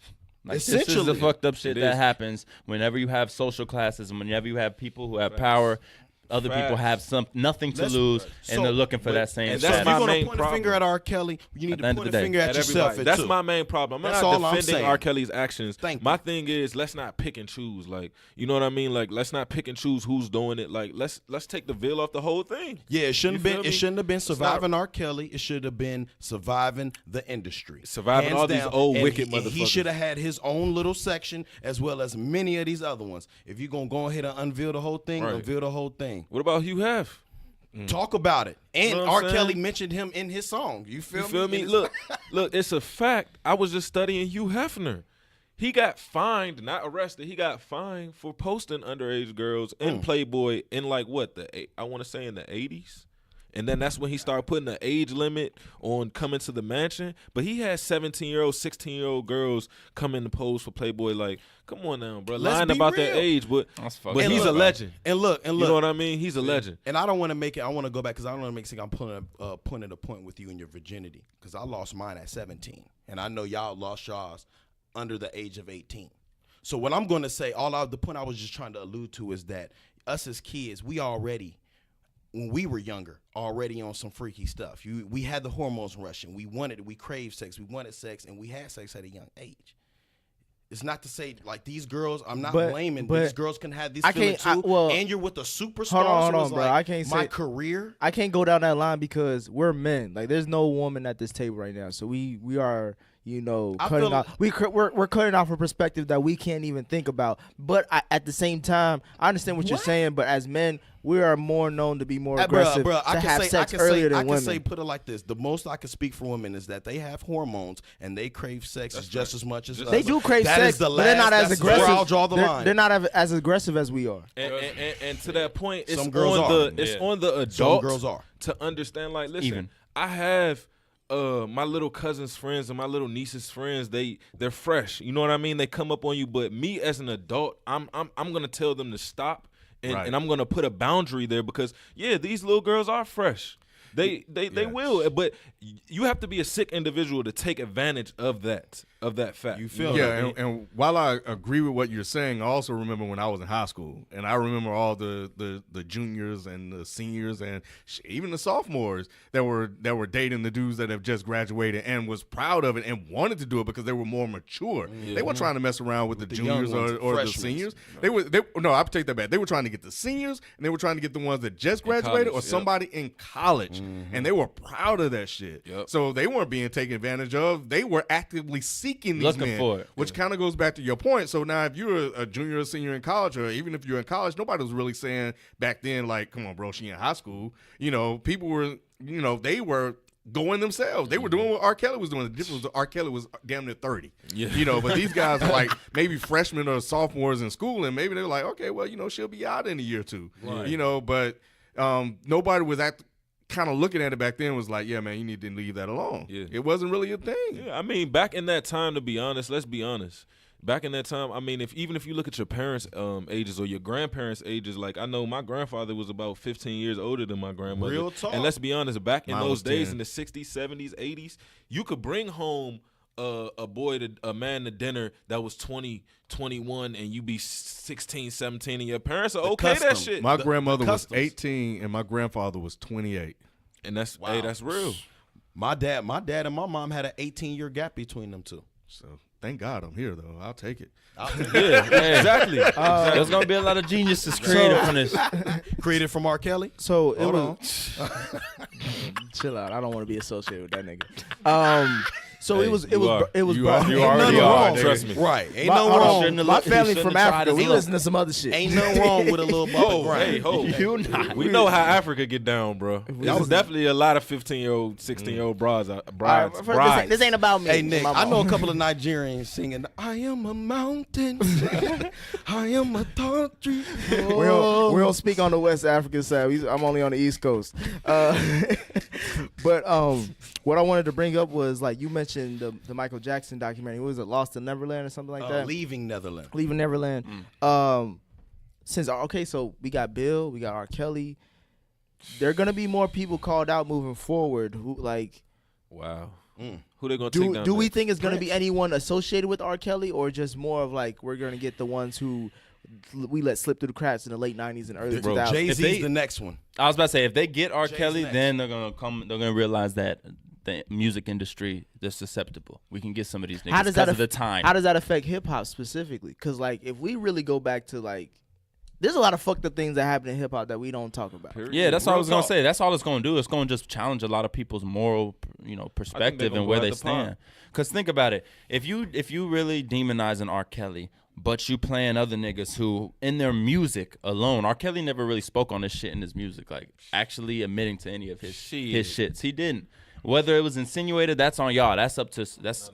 Like, this is the
Essentially.
fucked up shit
It
that
is.
happens whenever you have social classes and whenever you have people who have power. Other people
Facts.
have nothing to
Let's-
lose,
so-
and they're looking for
but-
that same
and
So
that's
if
status.
my
you're gonna
main
point a
problem.
finger at R. Kelly, you need
At the
to
end
point
of
a
the day.
finger at
At
yourself.
everybody. That's
too.
my main problem. I'm
That's
not
all I'm
defending
saying.
R. Kelly's actions.
Thank
My
you.
thing is, let's not pick and choose. Like, you know what I mean? Like, let's not pick and choose who's doing it. Like, let's take the veil off the whole thing.
Yeah, it shouldn't
You
have
feel
been. It
me?
shouldn't have been
It's not-
surviving R. Kelly. It should have been surviving the industry,
Surviving
Hands
all these
down.
old
And
wicked
he
motherfuckers.
should have had his own little section as well as many of these other ones. If you're gonna go ahead and unveil the whole thing,
Right.
unveil the whole thing.
What about Hugh Hef?
Talk about it. And
know what
R.
I'm
Kelly
saying?
mentioned him in his song. You feel
You feel me?
In his-
Look, it's a fact. I was just studying Hugh Hefner. He got fined, not arrested. He got fined for posting underage girls in Playboy in like what I want to say in the 80s. And then that's when he started putting an age limit on coming to the mansion. But he had 17-year-old, 16-year-old girls come in to pose for Playboy. Like, come on now, bro.
Let's
Lying
be
about their
real.
age, but
fucked
he's
up.
a legend.
And look,
You know what I mean? He's a legend.
And I don't want to make it. I want to go back because I don't want to make it. I'm pointing a point with you in your virginity because I lost mine at 17, and I know y'all lost y'all's under the age of 18. So what I'm going to say, the point I was just trying to allude to is that us as kids, we already, when we were younger, already on some freaky stuff. We had the hormones rushing. We wanted it. We craved sex. We wanted sex, and we had sex at a young age. It's not to say like these girls. I'm not blaming. These girls can have these feelings too. And you're with a superstar.
Hold on,
it's
bro.
like,
I can't
my
say
career.
I can't go down that line because we're men. Like, there's no woman at this table right now, so we are, you know,
I
cutting
feel-
off. We're cutting off a perspective that we can't even think about. But at the same time, I understand what you're saying. But as men, we are more known to be more aggressive to have sex earlier than women.
I can say, put it like this: the most I can speak for women is that they have hormones and they crave sex just as much as
They
us.
do crave
That
sex,
is the
but they're not as
that's
aggressive.
Where I'll draw the line.
They're not as aggressive as we are.
And to that point, it's
Some girls
on
are.
the on the
Some
adult
girls are.
to understand. Like, listen,
Even.
I have my little cousin's friends and my little niece's friends. They're fresh. You know what I mean? They come up on you, but me as an adult, I'm gonna tell them to stop. And I'm gonna put a boundary there because these little girls are fresh. They will, but you have to be a sick individual to take advantage of that fact.
You feel
Yeah,
me?
and while I agree with what you're saying, I also remember when I was in high school, and I remember all the juniors and the seniors and even the sophomores that were dating the dudes that have just graduated and was proud of it and wanted to do it because they were more mature. They weren't trying to mess around with the
young
juniors
ones,
or the
freshmen.
seniors. No, I take that back. They were trying to get the seniors and they were trying to get the ones that just graduated
college,
or somebody in college, and they were proud of that shit.
Yep.
So they weren't being taken advantage of. They were actively seeking these
Looking
men,
for it.
which kind of goes back to your point. So now if you're a junior or senior in college, or even if you're in college, nobody was really saying back then, like, come on, bro, she in high school. You know, people were, you know, they were going themselves. They were doing what R. Kelly was doing. The difference was R. Kelly was damn near 30.
Yeah.
You know, but these guys are like maybe freshmen or sophomores in school, and maybe they're like, okay, well, you know, she'll be out in a year or two.
Right.
You know, but nobody was kind of looking at it back then was like, yeah, man, you need to leave that alone.
Yeah.
It wasn't really a thing.
Yeah, I mean, back in that time, to be honest, let's be honest. Back in that time, I mean, even if you look at your parents' ages or your grandparents' ages, like I know my grandfather was about 15 years older than my grandmother.
Real talk.
And let's be honest, back in
Mine
those
was
days,
10.
in the 60s, 70s, 80s, you could bring home a man to dinner that was 20, 21, and you be 16, 17, and your parents are okay that
custom.
shit.
My grandmother was
customs.
18 and my grandfather was 28.
And that's
Wow.
hey, that's real.
My dad and my mom had an 18-year gap between them two.
So thank God I'm here, though. I'll take it.
Yeah, exactly.
There's gonna be a lot of geniuses created from this.
Created from R. Kelly.
So it
Hold
was. Chill out. I don't want to be associated with that nigga. So
Hey,
it was
you
brought.
You
Ain't
already
nothing
are,
wrong.
nigga.
Trust me.
Right. Ain't
My,
no
hold
wrong.
on.
Shouldn't
My
have-
family
shouldn't
from
have tried
Africa.
his
We
luck.
listen to some other shit.
Ain't no wrong with a little bump
Oh,
of grind.
hey, ho.
You not.
We know how Africa get down, bro. There's definitely a lot of 15-year-old, 16-year-old brides.
This ain't about me.
Hey Nick,
My
I know a
mom.
couple of Nigerians singing "I am a mountain, I am a tall tree."
We don't speak on the West African side. I'm only on the East Coast. But what I wanted to bring up was, like, you mentioned the Michael Jackson documentary. What was it, Lost in Neverland or something like that?
Leaving Netherlands.
Leaving Neverland. So we got Bill, we got R. Kelly. There are gonna be more people called out moving forward. Who, like,
Wow. Who they gonna take down?
Do we
next?
think it's gonna be anyone associated with R. Kelly, or just more of like we're gonna get the ones who we let slip through the cracks in the late 90s and early 2000s?
Jay-Z's the next one.
I was about to say, if they get R.
Jay's
Kelly,
next.
then they're gonna realize that the music industry is susceptible. We can get some of these niggas because of the time.
How does that affect hip hop specifically? Because like if we really go back to like, there's a lot of fucked up things that happen in hip hop that we don't talk about.
Period.
Yeah, that's all I
Real
was gonna
talk.
say. That's all it's gonna do. It's gonna just challenge a lot of people's moral, perspective
gonna
and where
go
they
at the pond.
stand. Because think about it. If you really demonizing R. Kelly, but you playing other niggas who in their music alone, R. Kelly never really spoke on this shit in his music, like actually admitting to any of his shits. He didn't. Whether it was insinuated, that's on y'all. That's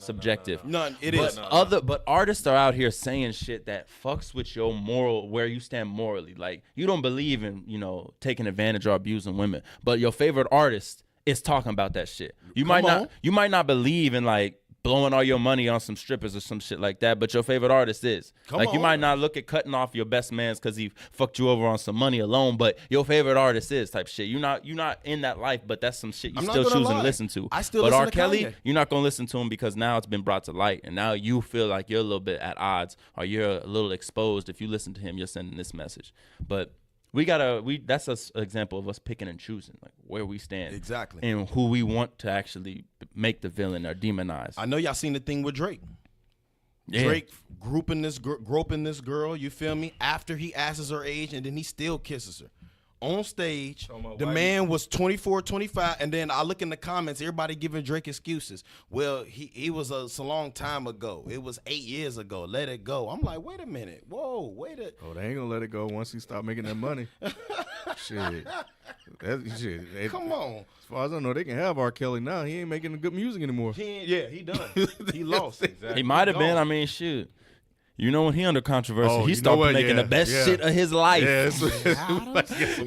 subjective.
None. It is.
But artists are out here saying shit that fucks with your moral, where you stand morally. Like you don't believe in taking advantage or abusing women, but your favorite artist is talking about that shit. You might not believe in like blowing all your money on some strippers or some shit like that, but your favorite artist is. You might not look at cutting off your best man's because he fucked you over on some money alone, but your favorite artist is type shit. You're not in that life, but that's some shit you still choosing to listen to.
I still
but
listen
R.
to
Kelly,
Kanye.
you're not gonna listen to him because now it's been brought to light, and now you feel like you're a little bit at odds or you're a little exposed. If you listen to him, you're sending this message. But that's an example of us picking and choosing, like where we stand
Exactly.
and who we want to actually make the villain or demonize.
I know y'all seen the thing with Drake.
Yeah.
Drake groping this girl, you feel me? After he asks her age, and then he still kisses her. On stage, the man was 24, 25, and then I look in the comments, everybody giving Drake excuses. Well, he was a long time ago. It was 8 years ago. Let it go. I'm like, wait a minute. Whoa, wait a.
Oh, they ain't gonna let it go once he stop making that money. Shit.
Come on.
As far as I know, they can have R. Kelly now. He ain't making good music anymore.
He done. He lost. Exactly.
He might have been. I mean, shoot. When he under controversy, he started making the best shit of his life.
Yeah,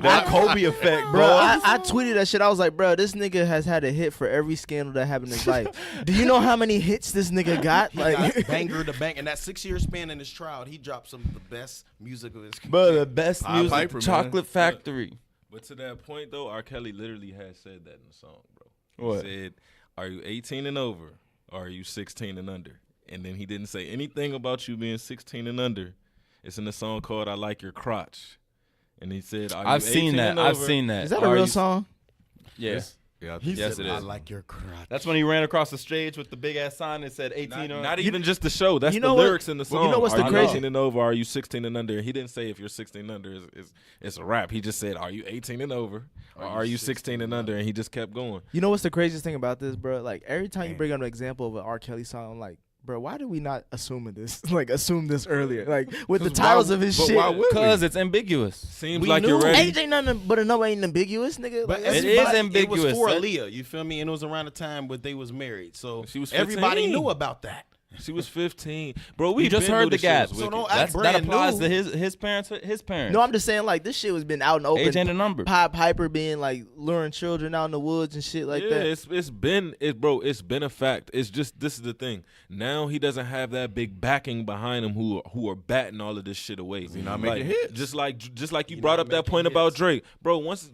That Kobe effect,
Bro, I tweeted that shit. I was like, bro, this nigga has had a hit for every scandal that happened in his life. Do you know how many hits this nigga got?
He got banger to bang. In that 6-year span in his trial, he dropped some of the best music of his career.
Bro, the best music,
Piper, man.
Chocolate Factory.
But to that point though, R. Kelly literally has said that in the song, bro.
What?
He said, "Are you 18 and over, or are you 16 and under?" And then he didn't say anything about you being 16 and under. It's in the song called "I Like Your Crotch," and he said, "Are you
I've seen
18
that.
and
I've
over?"
seen that.
Is that a
Are
real
you-
song?
Yeah.
Yeah,
He
Yes,
said,
it is.
I like your crotch.
That's when he ran across the stage with the big ass sign that said 18 or
Not even just the show. That's
you
the
know what-
lyrics in the
well,
song.
you know what's
are
the
you
crazy-
18 and over? Are you 16 and under? He didn't say if you're 16 and under. It's a rap. He just said, "Are you 18 and over? Or are you 16 and under?" And he just kept going.
You know what's the craziest thing about this, bro? Like every time you bring up an example of an R. Kelly song, I'm like, bro, why did we not assume this? Assume this earlier. Like with the titles of his shit.
why would we?
because it's ambiguous.
Seems
We
like
knew
you're ready.
Age ain't nothing but a number ain't ambiguous, nigga.
But
Like,
it
that's
is
fine.
ambiguous.
It was for
That-
Aaliyah, you feel me? And it was around the time when they was married. So
She was
everybody
15.
knew about that.
She was 15, bro. We
You just
been
heard
knew
the
this shit was
gap.
wicked.
So don't act
That
brand
applies
new.
to his parents. His parents.
No, I'm just saying like this shit was been out in the open.
Age ain't a number.
Pied Piper being like luring children out in the woods and shit like
yeah,
that.
it's been a fact. It's just this is the thing. Now he doesn't have that big backing behind him who are batting all of this shit away. He's
not making hits.
Just like you brought up that point about Drake, bro. Once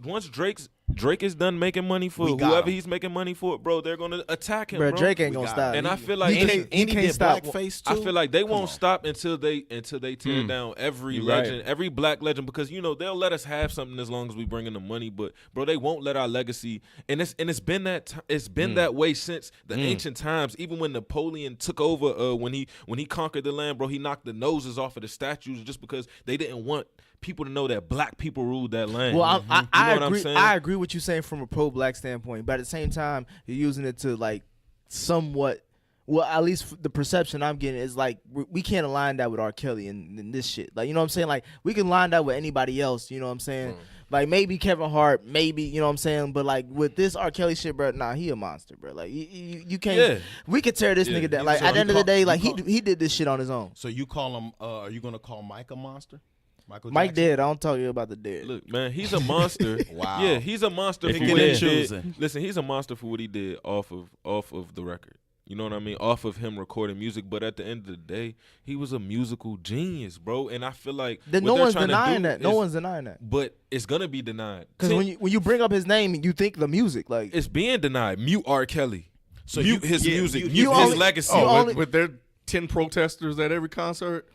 Drake is done making money for
We got
whoever
him.
he's making money for, bro, they're gonna attack him,
Bro,
bro.
Drake ain't
We
gonna
got
stop.
And I feel
He
like
can't- he
And he
can't
did
stop.
blackface
I
too.
feel like they
Come
won't
on.
stop until they tear down every
You're right.
legend, every black legend, because they'll let us have something as long as we bring in the money, but bro, they won't let our legacy. And it's been that way since the ancient times. Even when Napoleon took over, when he conquered the land, bro, he knocked the noses off of the statues just because they didn't want people to know that black people ruled that land.
Well,
You know
I
what I'm
agree.
saying?
I agree with you saying from a pro-black standpoint, but at the same time, you're using it to like somewhat. Well, at least the perception I'm getting is like we can't align that with R. Kelly and this shit. Like, you know what I'm saying? Like we can line that with anybody else. You know what I'm saying? Like maybe Kevin Hart, maybe, you know what I'm saying? But like with this R. Kelly shit, bro, nah, he a monster, bro. Like you can't.
Yeah.
We could tear this nigga down. Like
So
at the
you
end of the
call-
day,
you
like
call-
he did this shit on his own.
So you call him? Are you gonna call Mike a monster? Michael
Mike
Jackson?
dead. I don't talk to you about the dead.
Look, man, he's a monster.
Wow.
Yeah, he's a monster for
Picking
what he
and
did.
choosing.
Listen, he's a monster for what he did off of the record. You know what I mean? Off of him recording music, but at the end of the day, he was a musical genius, bro. And I feel like
Then
what
no
they're
one's
trying to
denying
do
that. No
is-
one's denying that.
But it's gonna be denied
Because when you bring up his name, you think the music. Like
it's being denied. Mute R. Kelly.
So
his music, his
only-
legacy.
you
Oh,
only-
with their 10 protesters at every concert.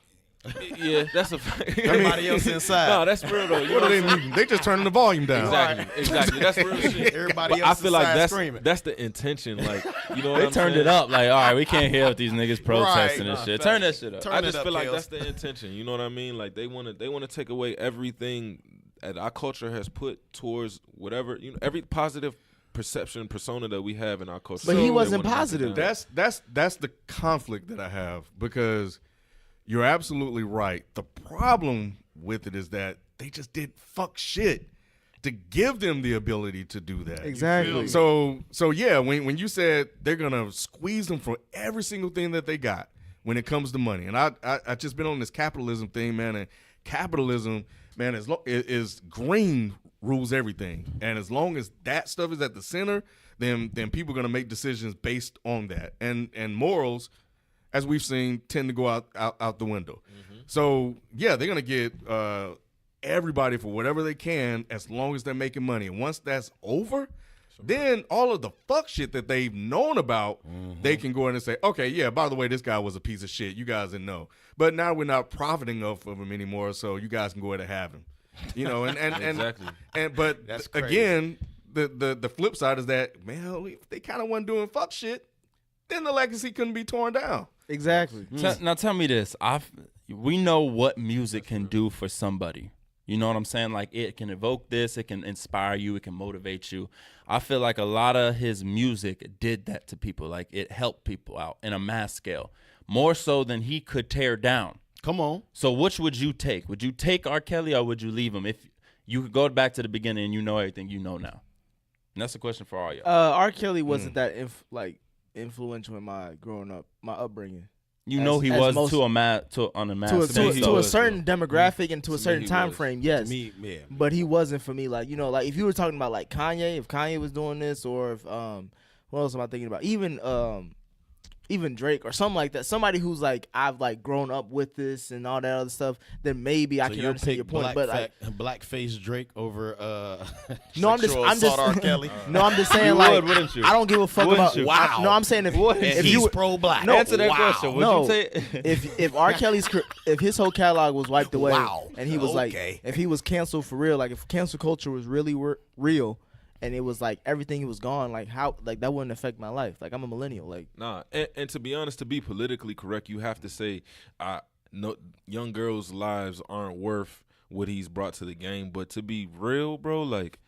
Yeah, that's a fact.
everybody else inside.
No, that's real though. You
What
know
do they
what I'm saying?
mean? They just turning the volume down.
Exactly. That's real shit.
Everybody
But I
else
feel like
inside
that's
screaming.
that's the intention. Like, you know what
They
I'm
turned
saying?
it up. Like, all right, we can't hear what these niggas protesting and
Nah,
shit.
facts.
Turn that shit up.
Turn
I
it
just
up,
feel like
Kels.
that's the intention. You know what I mean? Like they want to take away everything that our culture has put towards whatever, every positive persona that we have in our culture.
But he
They
wasn't
wanna knock it
positive.
down.
That's the conflict that I have, because you're absolutely right. The problem with it is that they just did fuck shit to give them the ability to do that.
Exactly.
So yeah, when you said they're gonna squeeze them for every single thing that they got when it comes to money, and I just been on this capitalism thing, man, and capitalism, man, is green rules everything, and as long as that stuff is at the center, then people are gonna make decisions based on that, and morals, as we've seen, tend to go out the window. So yeah, they're gonna get everybody for whatever they can as long as they're making money. And once that's over, then all of the fuck shit that they've known about, they can go in and say, okay, yeah, by the way, this guy was a piece of shit. You guys didn't know. But now we're not profiting off of him anymore, so you guys can go ahead and have him. And
Exactly.
But
That's crazy.
again, the flip side is that, man, if they kind of wasn't doing fuck shit, then the legacy couldn't be torn down.
Exactly.
Now tell me this. We know what music can do for somebody. You know what I'm saying? Like, it can evoke this, it can inspire you, it can motivate you. I feel like a lot of his music did that to people. Like, it helped people out in a mass scale, more so than he could tear down.
Come on.
So which would you take? Would you take R. Kelly or would you leave him? If you could go back to the beginning and you know everything you know now. And that's a question for all y'all.
R. Kelly wasn't that influential in my growing up, my upbringing.
You know he
as
was
most-
on a mass
To
scale.
a certain demographic and to a certain
he
time
was.
frame, yes.
Me, yeah.
But he wasn't for me. Like, like if you were talking about like Kanye, if Kanye was doing this, or if what else am I thinking about? Even Drake or something like that. Somebody who's like, I've like grown up with this and all that other stuff, then maybe I
So
can
you'll
understand
pick
your point. But
blackface Drake over
no, I'm just
R. Kelly.
no, I'm just saying
You
like
would, wouldn't you?
I don't give a fuck
Wouldn't
about.
you?
Wow.
No, I'm saying if
He's
you were,
pro-black.
No,
Answer that
wow.
question. Would
No.
you say
if R. Kelly's if his whole catalog was wiped away,
Wow.
and he was
Okay.
like, if he was canceled for real, like if cancel culture was really real, and it was like everything was gone, like how, like that wouldn't affect my life. Like I'm a millennial, like
Nah, and to be honest, to be politically correct, you have to say, no, young girls' lives aren't worth what he's brought to the game. But to be real, bro, like,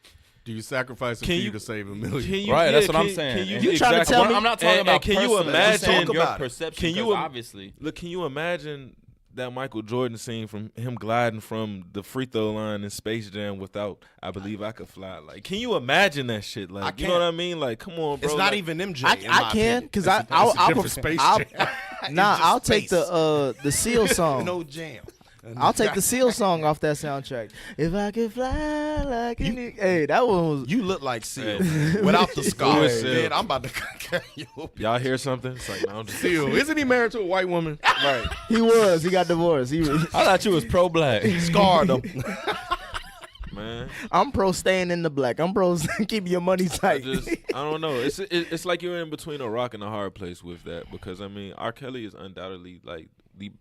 Do you sacrifice it
Can
for you
you-
to save $1 million?
can you?
Right, that's
yeah,
what I'm
can-
saying.
Can you,
And
you trying to tell me-
I'm not talking about
can you
personally.
imagine
I'm saying your
about it.
perception?
Can you
'cause
im-
obviously
Look, can you imagine that Michael Jordan scene from him gliding from the free throw line in Space Jam without "I Believe I Could Fly"? Like, can you imagine that shit? Like,
I
you know what I
can't.
mean? Like, come on, bro.
It's not
like,
even MJ.
I
in
can
my opinion.
because
It's
I'll
a different Space Jam.
nah,
just
I'll take
space.
the Seal song.
No jam.
I'll take the Seal song off that soundtrack. If I could fly like any, hey, that one was.
You look like Seal without the scar.
Who is Seal?
Man, I'm about to carry you.
Y'all hear something? It's like, no, I'm just
Still, isn't he married to a white woman?
right.
He got divorced.
I thought you was pro-black.
Scarred him.
Man,
I'm pro staying in the black. I'm pro keeping your money tight.
I don't know. It's like you're in between a rock and a hard place with that, because I mean, R. Kelly is undoubtedly like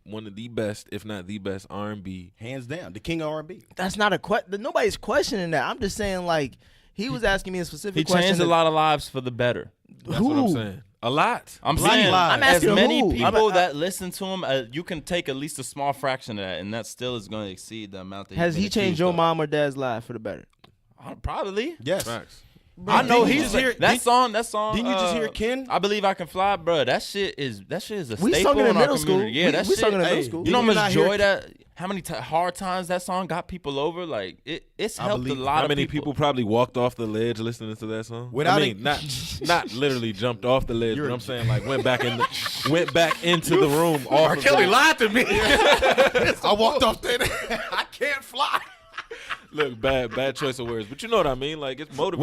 one of the best, if not the best, R&B.
Hands down, the king of R&B.
That's not a question. Nobody's questioning that. I'm just saying, like, he was asking me a specific
He
question.
changed a lot of lives for the better.
That's what I'm saying. A lot.
I'm
Blind
saying,
lies.
I'm
as
asking
many
who?
people that listen to him, you can take at least a small fraction of that, and that still is going to exceed the amount that
Has
he's
he
been
changed
accused
your
of.
mom or dad's life for the better?
Probably.
Yes.
Facts.
I know
Didn't you
he's
just hear-
that song. That song.
Didn't you just hear Ken?
I Believe I Can Fly, bro. That shit is a
We
staple
sung it in
our
middle school.
community. Yeah, that
we
shit.
sung it in middle
hey,
school.
You know how
Did you
much
not hear
joy that? How many hard times that song got people over? Like it's
I
helped a
believe-
lot
How
of
many people probably walked off the ledge listening to that song?
Without
I mean, not literally jumped off the ledge,
You're
but
a
I'm saying like went back into the room. Off
R.
of
Kelly
the-
lied to me.
I walked off there. I can't fly.
Look, bad choice of words, but you know what I mean. Like it's motivated.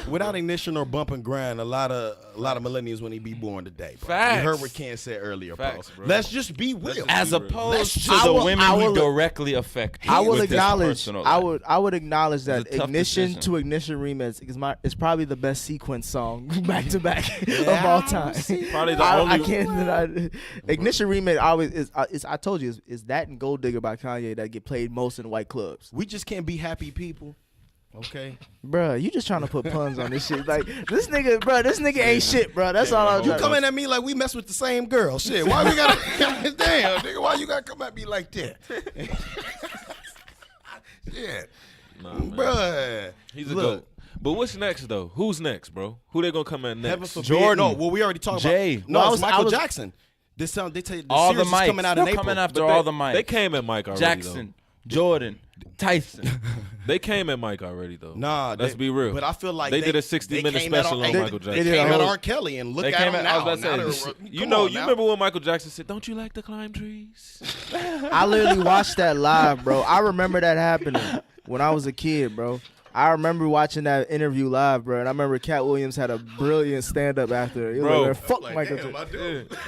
Without ignition or bump and grind, a lot of millennials wouldn't be born today. Bro.
Facts.
You heard what Ken said earlier,
Facts,
bro.
bro.
Let's just be real.
As
real.
opposed to
I
the
will-
women
I
we
will-
directly affect.
I will
with this
acknowledge.
personal
I
life.
would acknowledge that
It's a tough
ignition
decision.
to ignition remix is probably the best sequence song back to back of all time.
Probably the
I
only.
can't deny ignition remix. Always is. I told you is that and Gold Digger by Kanye that get played most in white clubs.
We just can't be happy people. Okay.
Bruh, you just trying to put puns on this shit. Like this nigga ain't shit, bruh. That's all I'm
You
trying.
coming at me like we mess with the same girl. Shit. Why we gotta damn nigga, why you gotta come at me like that? Shit.
Nah, man.
Bruh.
He's a
Look,
goat. But what's next though? Who's next, bro? Who they gonna come at
Heaven
next?
forbid.
Jordan.
No, well we already talked
Jay.
about. No,
No,
it's
I
Michael
was-
Jackson. This sound they tell you the
all the
series is
mics.
coming out
They're
in April.
coming after
But
all the mics.
They came at Mike already.
Jackson, Jordan, Tyson.
They came at Mike already though.
Nah,
let's be real.
But I feel like
they did a
they
60-minute
came at
special
R-
on
they-
Michael
They
Jackson.
came at
Yeah.
R. Kelly and look
They
at
came
him
at-
now.
I was about to
Now
say,
they're-
You
come
know,
on
you
now.
remember when Michael Jackson said, "Don't you like to climb trees?"
I literally watched that live, bro. I remember that happening when I was a kid, bro. I remember watching that interview live, bro, and I remember Cat Williams had a brilliant stand-up after. He was
Bro.
like, fuck
Like,
Michael
damn,
Jackson.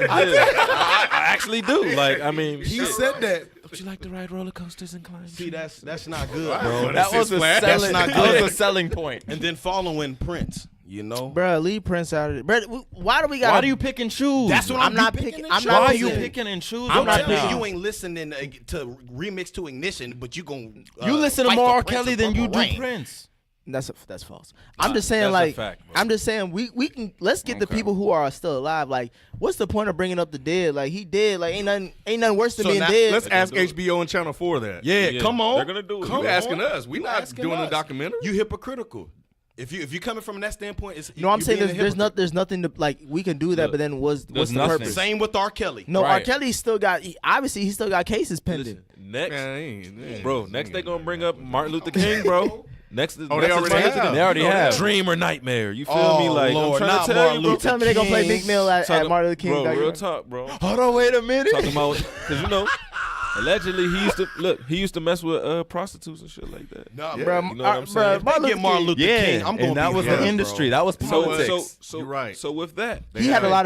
I do.
I actually do. Like, I mean,
He
shit.
said that.
Don't you like to ride roller coasters and climb?
See, that's not good,
Wow.
bro.
That was a
Flash.
That's
selling.
not
That
good.
was a selling point.
And then following Prince, you know.
Bro, leave Prince out of it. Bro, why do we got?
Why do you pick and choose?
That's what
I'm not
picking
picking-
and
I'm
choosing.
not
Why are you
picking-
picking and choosing?
I'm
right
telling
now?
you ain't listening to remix to Ignition, but you gon'
You listen to
fight
more
for
R.
Prince
Kelly
and
than you
Purple
do
Rain.
Prince.
That's false. I'm just saying,
that's a
like,
fact, bro.
I'm just saying, we can let's get the
Okay.
people who are still alive. Like, what's the point of bringing up the dead? Like, he dead. Like, ain't nothing worse than
So
being
now-
dead.
Let's ask
do it.
HBO and Channel 4 that.
Yeah, come on.
They're gonna do it.
Come
You
on.
asking us. We
You
not
asking
doing a
us.
documentary.
You hypocritical. If you coming from that standpoint, it's
No, I'm
you're
saying
being a
there's nothing to like. We can do that,
Look,
but then what's the
nothing.
purpose?
Same with R. Kelly.
No, R.
Right.
Kelly still got. Obviously, he still got cases pending.
Listen, next,
Man,
bro. Next they gonna bring up Martin Luther King, bro. Next,
Oh,
next
they
is
already
Martin
have.
Luther King.
They already
You know,
have.
Dream or nightmare. You feel
Oh,
me? Like
Lord,
I'm trying
not
to tell
Martin
you, bro.
You tell me they gonna play
King.
Meek Mill at Martin Luther King.
Bro, real
documentary?
talk, bro.
Hold on, wait a minute.
Talking about because you know, allegedly he used to mess with prostitutes and shit like that.
Nah,
Yeah.
Bro,
You know what I'm
bro,
saying?
Martin
Get
Luther
Martin
King,
Luther
Yeah,
King. I'm gonna
and that
be
was
hurt,
the industry.
bro.
That was
So,
politics.
so
You're right.
So with that,
he had a lot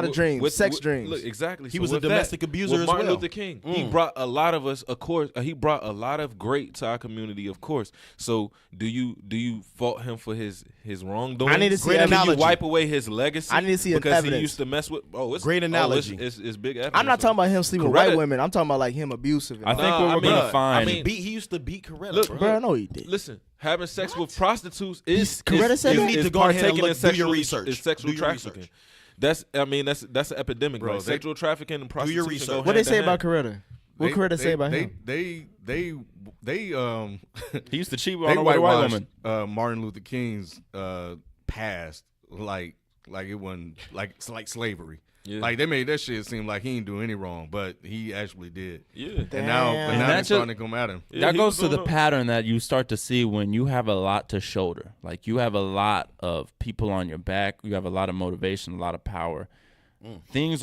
of dreams,
with-
sex
with-
dreams.
Look, exactly.
He
So
was a
with that,
domestic abuser
with
as
Martin
well.
Luther King, he brought a lot of us. Of course, he brought a lot of great to our community. Of course. So do you fault him for his wrongdoing?
I need to see
Great
evidence.
Do you
analogy.
wipe away his legacy?
I need to see
because
evidence.
he used to mess with. Oh, it's
Great analogy.
It's big evidence.
I'm not talking about him sleeping with
Coretta-
white women. I'm talking about like him abusive. And
I
all
think
that.
what
I
we're
mean,
gonna find.
I mean,
He used to beat Coretta,
Look,
bro.
Bro, I know he did.
Listen, having sex with prostitutes is
Coretta said that?
You need to go ahead and
partaking in
look- do your
sexual
research.
Is sexual
Do your
trafficking.
research.
That's an epidemic,
Bro,
bro.
they-
Sexual trafficking and prostitution.
research.
go
What they
hand
say
in
about
hand.
Coretta? What Coretta say about him?
They
he used to cheat
they
on a white
whitewashed
woman.
Martin Luther King's past like it wasn't like it's like slavery.
Yeah.
Like they made that shit seem like he didn't do any wrong, but he actually did.
Yeah.
And now,
Damn.
but
And
now they're
that's
starting
a-
to come at him.
Yeah,
That
he
goes
was
to the
going on.
pattern that you start to see when you have a lot to shoulder. Like you have a lot of people on your back, you have a lot of motivation, a lot of power. There's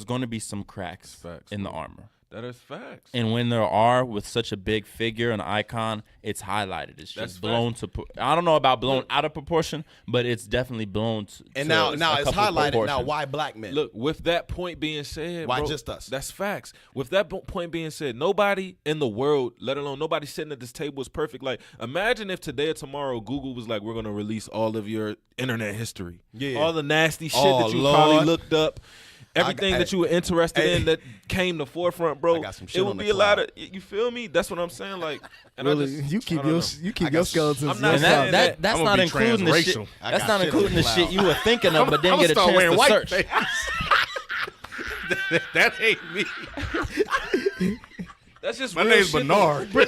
going to be some cracks
Facts,
in the
bro.
armor.
That is facts.
And when there are, with such a big figure, an icon, it's highlighted. It's
That's
just blown to. I don't know about blown
Look.
out of proportion, but it's definitely blown.
And
to
now
a
it's
couple
highlighted. Now,
proportions.
why black men?
Look, with that point being said,
Why
bro,
just us?
That's facts. With that point being said, nobody in the world, let alone nobody sitting at this table, is perfect. Like, imagine if today or tomorrow Google was like, "We're gonna release all of your internet history,
Yeah.
all the nasty shit
Oh,
that you
Lord.
probably looked up." Everything
I-
that you were interested
hey.
in that came to forefront, bro.
I got some shit
it would
on the
be a lot
cloud.
of you feel me? That's what I'm saying. Like, and
Really,
I just,
you
I
keep
don't
your
know.
you keep
I
your
got-
skeletons.
I'm not
yourself.
saying that.
That's
I'm
not
gonna be
including the shit.
transracial.
I
That's
got
not
shit on
including the
the
shit
cloud.
you were thinking of, but didn't
I'ma
get a
start
chance
wearing
to
white
search.
face. that ain't me.
That's just
My
real
name's
shit,
Bernard.
though.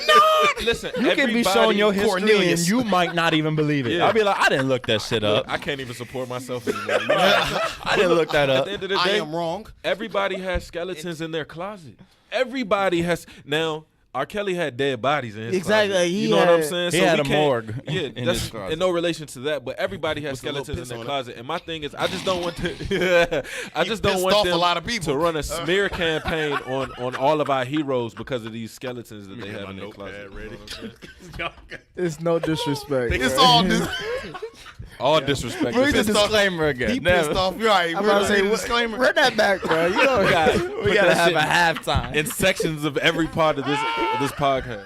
Listen,
You can be
everybody-
showing your history
Cornelius.
and you might not even believe it.
Yeah.
I'll be like, I didn't look that shit up.
I can't even support myself anymore. You know what I'm saying?
I didn't look that
At
up.
the end of the
I
day,
am wrong.
everybody has skeletons in their closet. Everybody has. Now, R. Kelly had dead bodies in his
Exactly,
closet.
he
You know what I'm
had-
saying?
he had
we
a
can't-
morgue
Yeah,
in
that's
his closet.
in no relation to that. But everybody has
With a little
skeletons
piss
in their
on it.
closet. And my thing is, I just don't want to. I just don't
pissed
want
off a
them
lot of people.
to run a smear campaign on all of our heroes because of these skeletons that they have in their closet. You know what I'm saying?
It's no disrespect.
It's
bro.
all this.
All disrespect.
Read the
pissed off.
disclaimer again.
He
Never.
pissed off. You're right.
I'm about to say,
disclaimer.
run that back, bro. You know,
We
We gotta have a
that
halftime.
shit in sections of every part of this podcast.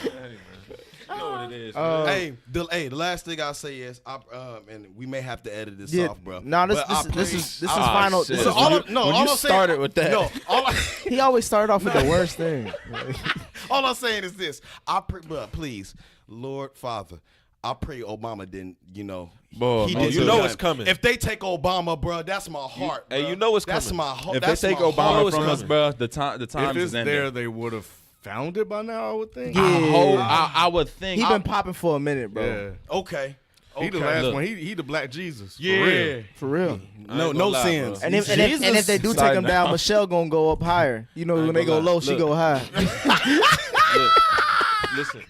Hey, man. You know what it is, man.
Hey, the last thing I'll say is, and we may have to edit this
yeah.
off, bro.
No, this
But I
is
pray-
final.
shit.
This
So
is,
all
you-
I'm- no,
when
all
you
I'm saying-
started with that.
No,
he always started off with the worst thing.
all I'm saying is this. I pray, bro, please, Lord Father, I pray Obama didn't,
Boy,
he
oh,
didn't
you
do
know
nothing.
it's coming.
If they take Obama, bro, that's my heart.
Hey,
bro.
you know it's
That's
coming.
my heart.
If they
That's
take
my
Obama
heart,
from
coming.
us, bro, the
If
time
it's
is
there,
ending.
they would have found it by now, I would think.
Yeah.
I would think.
He been popping for a minute, bro.
Yeah.
Okay.
He the
Okay.
last
Look.
one. He the Black Jesus. For
Yeah.
real.
For real.
I ain't
No
gonna lie,
sins.
bro.
And if and if they do take
Sorry,
him
no.
down, Michelle gonna go up higher. You know,
I
when
ain't
they go
gonna lie.
low, she
Look.
go high.
Listen.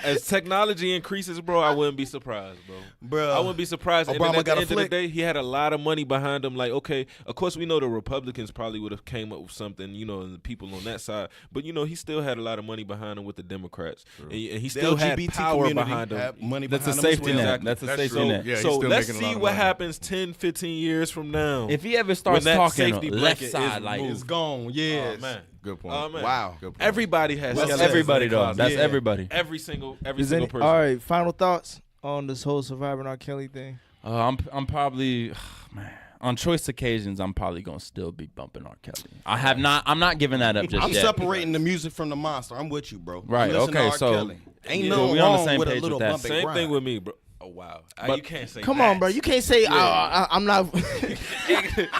As technology increases, bro, I wouldn't be surprised, bro.
Bro,
I wouldn't be surprised. And then
Obama
at the
got a
end of the
flick.
day, he had a lot of money behind him. Like, okay, of course we know the Republicans probably would have came up with something, and the people on that side. But he still had a lot of money behind him with the Democrats, and he
The
still had
LGBT
power
community
behind him.
have money
That's a
behind them as
safety
well.
net. That's a
That's
safety
true.
net.
Yeah, he's
So
still
let's
making a lot
see
of
what
money.
happens 10, 15 years from now.
If he ever starts
that
talking
safety
left
blanket
side,
is
like
removed.
It's gone. Yes.
Oh man.
Good point.
Oh, man.
Wow.
Good point.
Everybody has
That's
skeletons in
everybody
their
though.
closet.
That's
Yeah.
everybody.
Every single
Is any,
person.
all right, final thoughts on this whole Surviving R. Kelly thing?
I'm probably man. On choice occasions, I'm probably gonna still be bumping R. Kelly. I'm not giving that up just
I'm
yet.
separating the music from the monster. I'm with you, bro.
Right,
Listen to
okay,
R.
so-
Kelly. Ain't
Yeah,
nothing
we on the
wrong
same
with a
page
little
with that.
bumpy
Same
grind.
thing with me, bro. Oh wow, you can't say.
Come
that.
on, bro. You can't say I'm not.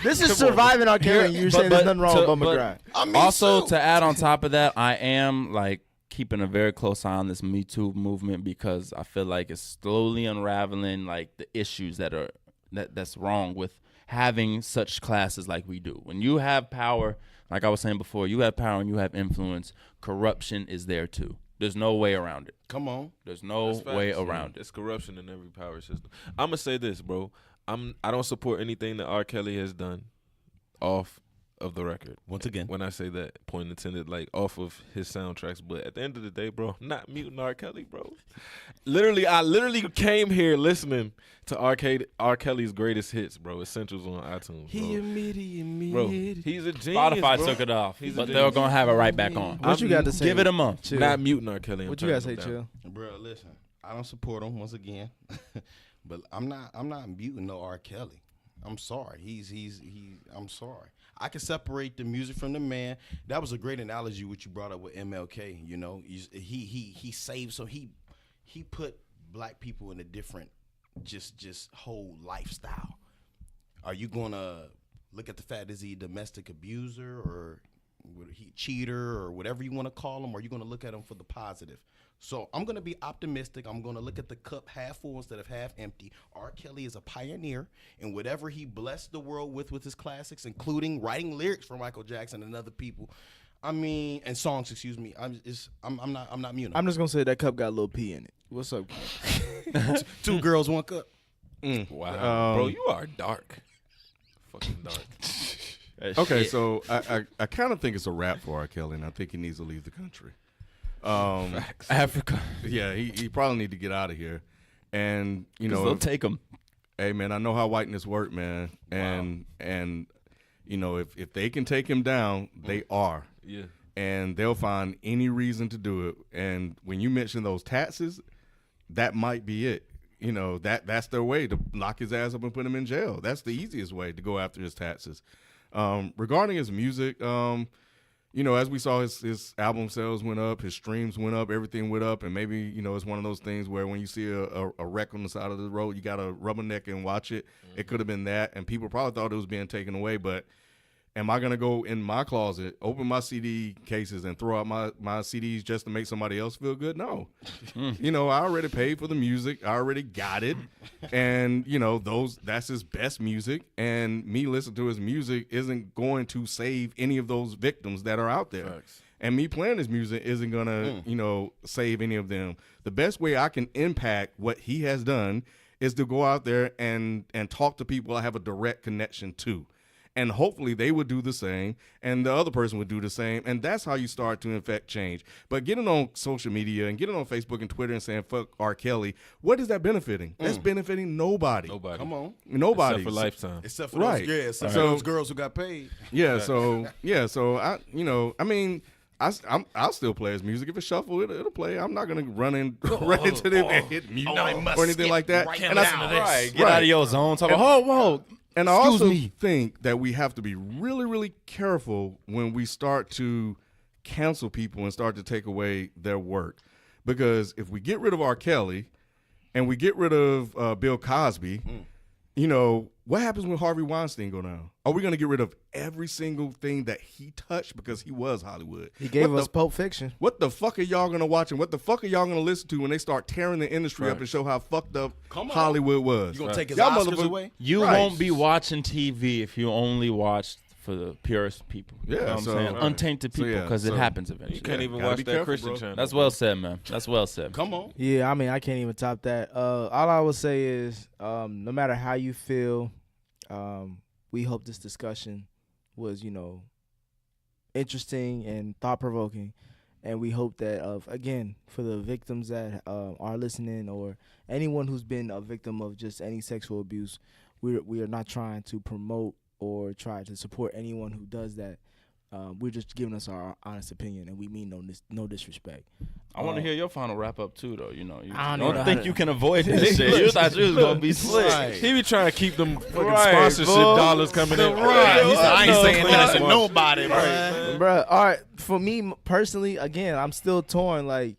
This is Surviving R. Kelly. And you're saying there's nothing wrong with Bummer Grind.
I mean,
Also,
so-
to add on top of that, I am like keeping a very close eye on this Me Too movement because I feel like it's slowly unraveling like the issues that's wrong with having such classes like we do. When you have power, like I was saying before, you have power and you have influence, corruption is there too. There's no way around it.
Come on.
There's no
That's facts,
way
man.
around it.
It's corruption in every power system. I'm gonna say this, bro. I don't support anything that R. Kelly has done off of the record.
Once again.
When I say that, point intended, like off of his soundtracks. But at the end of the day, bro, I'm not muting R. Kelly, bro. I literally came here listening to R. Kelly's greatest hits, bro. Essentials on iTunes, bro. Bro, he's a genius.
Spotify
bro.
took it off,
He's a
but
genius.
they're gonna have it right back on.
What you got to say?
Give it a month.
Chill.
Not muting R. Kelly. I'm
What you got to say,
turning him down.
chill?
Bro, listen. I don't support him once again. But I'm not muting no R. Kelly. I'm sorry. I'm sorry. I can separate the music from the man. That was a great analogy what you brought up with MLK. He saved, so he put black people in a different just whole lifestyle. Are you gonna look at the fact is he a domestic abuser or he cheater or whatever you want to call him? Or are you gonna look at him for the positive? So I'm going to be optimistic. I'm going to look at the cup half full instead of half empty. R. Kelly is a pioneer in whatever he blessed the world with his classics, including writing lyrics for Michael Jackson and other people. I mean, and songs, excuse me. I'm not muting.
I'm just gonna say that cup got a little pee in it. What's up?
Two girls, one cup.
Wow, bro, you are dark. Fucking dark.
Okay, so I kind of think it's a wrap for R. Kelly, and I think he needs to leave the country.
Africa.
Yeah, he probably need to get out of here. And
They'll take him.
hey man, I know how whiteness work, man. And if they can take him down, they are.
Yeah.
And they'll find any reason to do it. And when you mention those taxes, that might be it. That's their way to lock his ass up and put him in jail. That's the easiest way to go after his taxes. Regarding his music, as we saw, his album sales went up, his streams went up, everything went up, and maybe it's one of those things where when you see a wreck on the side of the road, you got to rubberneck and watch it. It could have been that, and people probably thought it was being taken away, but Am I gonna go in my closet, open my CD cases, and throw out my CDs just to make somebody else feel good? No. You know, I already paid for the music. I already got it, and you know, that's his best music. And me listening to his music isn't going to save any of those victims that are out there.
Facts.
And me playing his music isn't gonna, you know, save any of them. The best way I can impact what he has done is to go out there and talk to people I have a direct connection to. And hopefully they would do the same, and the other person would do the same, and that's how you start to affect change. But getting on social media and getting on Facebook and Twitter and saying fuck R. Kelly, what is that benefiting? That's benefiting nobody.
Nobody.
Come on.
Nobody.
Except for Lifetime.
Except for
Right.
those, for
So-
those girls who got paid.
Yeah. So I, you know, I mean, I'll still play his music if it's shuffle. It'll play. I'm not gonna run into them and hit mute or anything like that.
right
And
now.
Right, get out of your zone. Talk about, whoa.
And I
Excuse
also
me.
think that we have to be really, really careful when we start to cancel people and start to take away their work. Because if we get rid of R. Kelly and we get rid of Bill Cosby, you know, what happens when Harvey Weinstein go down? Are we going to get rid of every single thing that he touched because he was Hollywood?
He gave
What
us
the-
Pulp Fiction.
What the fuck are y'all going to watch and what the fuck are y'all going to listen to when they start tearing the industry up
Right.
and show how fucked up
Come on.
Hollywood was?
You gonna take his
Y'all
Oscars
motherfucker-
away?
You
Right.
won't be watching TV if you only watch for the purest people. You
Yeah,
know what I'm
so-
saying?
Right.
Untainted
So,
people,
yeah,
because
so-
it happens
You
eventually.
can't even
gotta
watch
be
that
careful,
Christian
bro.
channel.
That's well said, man. That's well said.
Come on.
Yeah, I mean, I can't even top that. All I would say is, no matter how you feel, we hope this discussion was, you know, interesting and thought-provoking. And we hope that, again, for the victims that are listening or anyone who's been a victim of just any sexual abuse, we are not trying to promote or try to support anyone who does that. We're just giving us our honest opinion, and we mean no disrespect.
I want to hear your final wrap up too, though. You know, you
I don't
don't
know
think
how to-
you can avoid this shit. You thought you was gonna be slick.
Right.
He be trying to keep them fucking
Right,
sponsorship
boy.
dollars coming in.
Right. He said, I ain't
No,
saying
please.
that to nobody, bro.
Bruh, all right, for me personally, again, I'm still torn. Like,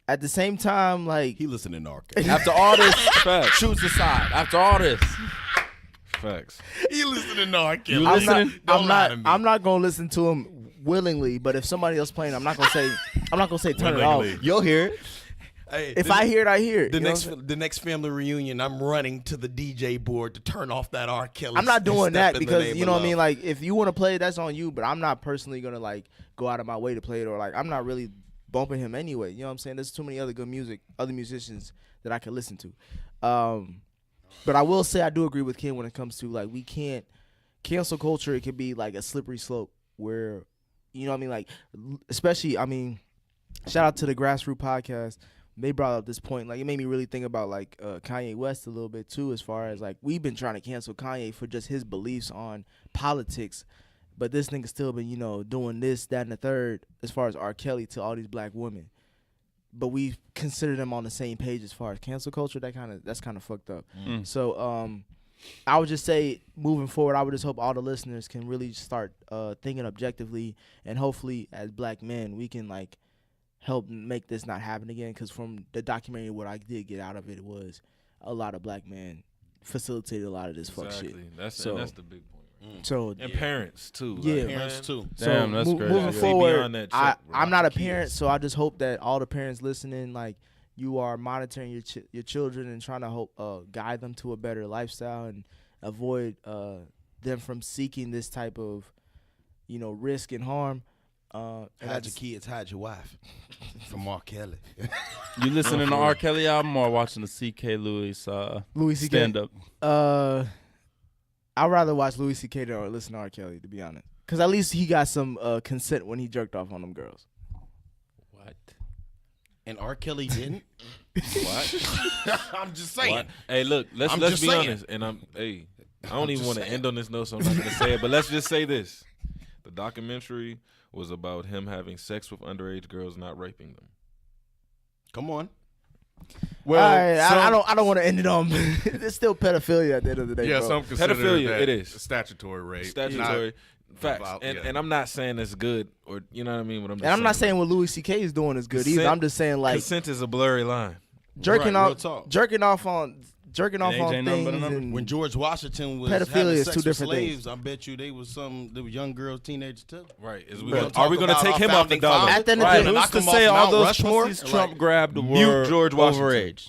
at the same time, like,
He listening to R. Kelly.
After all this,
Facts.
choose a side. After all this,
Facts.
He listening to R. Kelly.
You listening?
Don't lie to me.
I'm not gonna listen to him willingly. But if somebody else playing, I'm not gonna say turn it off.
you'll hear it.
Hey,
If I hear it, I hear it.
the
you know
next
what I'm saying?
the next family reunion, I'm running to the DJ board to turn off that R. Kelly.
I'm not
and
doing
Step
that
in the
because
Name
you
of
know what I mean.
Love.
Like, if you want to play it, that's on you. But I'm not personally gonna like go out of my way to play it, or like I'm not really bumping him anyway. You know what I'm saying? There's too many other good music, other musicians that I could listen to. But I will say I do agree with Ken when it comes to like we can't cancel culture. It can be like a slippery slope where you know what I mean. Like especially I mean, shout out to the Grassroots podcast. They brought up this point, like it made me really think about like Kanye West a little bit too, as far as like we've been trying to cancel Kanye for just his beliefs on politics, but this nigga still been, you know, doing this, that, and the third as far as R. Kelly to all these black women. But we consider them on the same page as far as cancel culture. That's kind of fucked up. So I would just say moving forward, I would just hope all the listeners can really start thinking objectively, and hopefully as black men we can like help make this not happen again. Because from the documentary, what I did get out of it was a lot of black men facilitated a lot of this fuck shit.
Exactly. That's
So-
that's the big point.
So
And parents too.
Yeah.
Like,
Parents too.
Damn, that's crazy.
moving
Yeah.
See
forward,
beyond that check,
I'm not a
rocking
parent,
kids.
so I just hope that all the parents listening, like you are monitoring your children and trying to help guide them to a better lifestyle and avoid them from seeking this type of, you know, risk and harm. And I
Hide your
just-
kids, hide your wife. From R. Kelly.
You listening to R. Kelly album or watching the C.K. Lewis
Louis C.K.
stand up?
I'd rather watch Louis C.K. than or listen to R. Kelly, to be honest. Because at least he got some consent when he jerked off on them girls.
What?
And R. Kelly didn't?
What?
I'm just saying.
What? Hey, look, let's
I'm
be
just saying.
honest. And I don't even
just
want to
saying.
end on this note, so I'm not gonna say it. But let's just say this: the documentary was about him having sex with underage girls, not raping them.
Come on.
Well,
All right,
some-
I don't want to end it on. It's still pedophilia at the end of the day.
yeah,
bro.
some consider
Pedophilia,
that
it is.
statutory rape.
Statutory facts,
about-
and
yeah.
and I'm not saying it's good or you know what I mean. What I'm just
And I'm not
saying
saying what Louis C.K. is doing is good either.
Consent-
I'm just saying like
consent is a blurry line.
jerking
Right, real
off,
talk.
jerking off on jerking off
Age
on
ain't nothing but a
things
number.
and
When George Washington was
Pedophilia
having
is
sex
two
with
different
slaves,
things.
I bet you they was young girls, teenagers too.
Right. Is
We're
we
gonna
are we
talk
gonna
about
take
our
him off the
founding
dollar?
fathers.
At the end of
Right.
the
Who's
Knock
to
him
say
off
all
Mount
those
Rushmore?
pussies Trump
Like,
grabbed
mute
were
George Washington.
overage?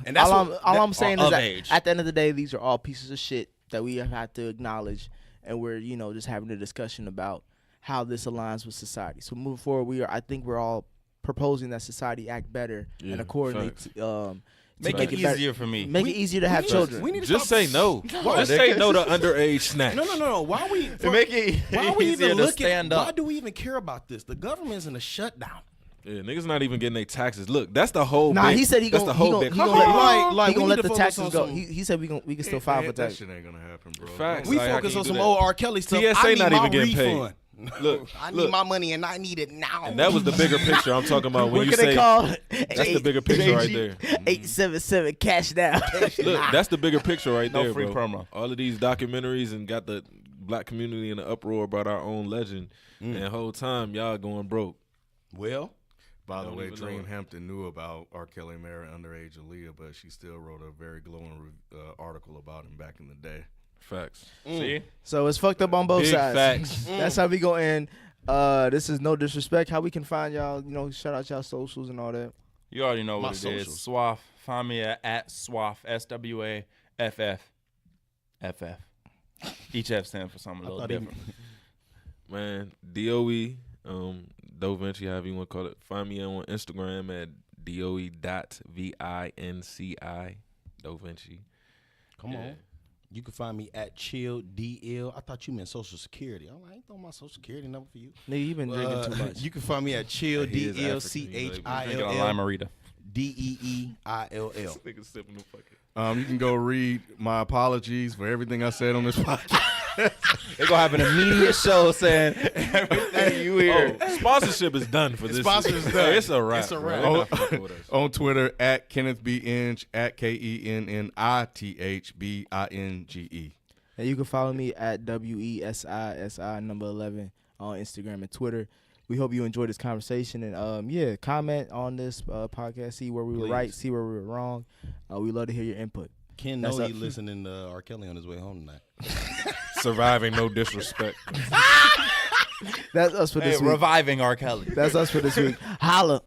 And that's
all
what-
I'm saying is
of
that
age.
at the end of the day, these are all pieces of shit that we have had to acknowledge, and we're just having a discussion about how this aligns with society. So moving forward, I think we're all proposing that society act better
Yeah,
and accordingly
facts.
to
Make it
better-
easier for me.
make it easier to have children.
We need to
Just
stop-
say no.
Why-
Just say no to underage snacks.
No. Why we?
Make it
Why we
easier
even
to
look at?
stand
Why
up.
do we even care about this? The government's in a shutdown.
Yeah, niggas not even getting their taxes. Look, that's the whole.
Nah,
big,
he said he
that's
gonna
the whole
he
big.
gonna let,
Like,
he gonna
we
let
need
the
to focus
taxes
on
go.
some-
He said we can still file for
that
taxes.
shit ain't gonna happen, bro.
Facts.
We
Like, how
focus
can
on
you
some
do that?
old R. Kelly stuff.
TSA
I need
not
my
even getting paid.
refund.
Look,
I need
look.
my money and I need it now.
And that was the bigger picture I'm talking about when
What
you
can they
say.
call?
That's the bigger picture right there.
877 cash now.
Look, that's the bigger picture right
No
there,
free
bro.
promo.
All of these documentaries and got the black community in an uproar about our own legend, and the whole time y'all going broke.
Well,
By the
Don't
way,
even know
Dream
it.
Hampton knew about R. Kelly marrying underage Aaliyah, but she still wrote a very glowing article about him back in the day.
Facts.
See?
So it's fucked up on both
Big
sides.
facts.
That's how we go in. This is no disrespect. How we can find y'all, shout out y'all socials and all that.
You already know
My
what it is.
socials.
Swaff. Find me at Swaff. SWAFF. Each F stands for something a little different.
Man, DOE, Doe Vinci, however you want to call it. Find me on Instagram at DOE.VINCI. Doe Vinci.
come on. You can find me at ChillDL. I thought you meant Social Security. I'm like, I ain't throwing my Social Security number for you.
Nigga, you been drinking too much.
You can find me at
He is African,
Drinking a
ChillDL
lime marita.
DEEILL.
Nigga sipping the fucking.
You can go read my apologies for everything I said on this podcast.
They're going to have an immediate show saying everything you hear.
Oh, sponsorship is done for this.
Sponsor is
Hey,
done.
It's a wrap.
It's a
bro.
wrap.
They not fucking with us.
On Twitter at Kenneth B. Inge at KENNITHBINGE.
And you can follow me at WESISI number 11 on Instagram and Twitter. We hope you enjoyed this conversation and comment on this podcast. See where we were right, see where we were wrong. We love to hear your input.
Ken
That's
know
up.
he listening to R. Kelly on his way home tonight.
Surviving no disrespect.
That's us for
Hey,
this week.
reviving R. Kelly.
That's us for this week. Holla.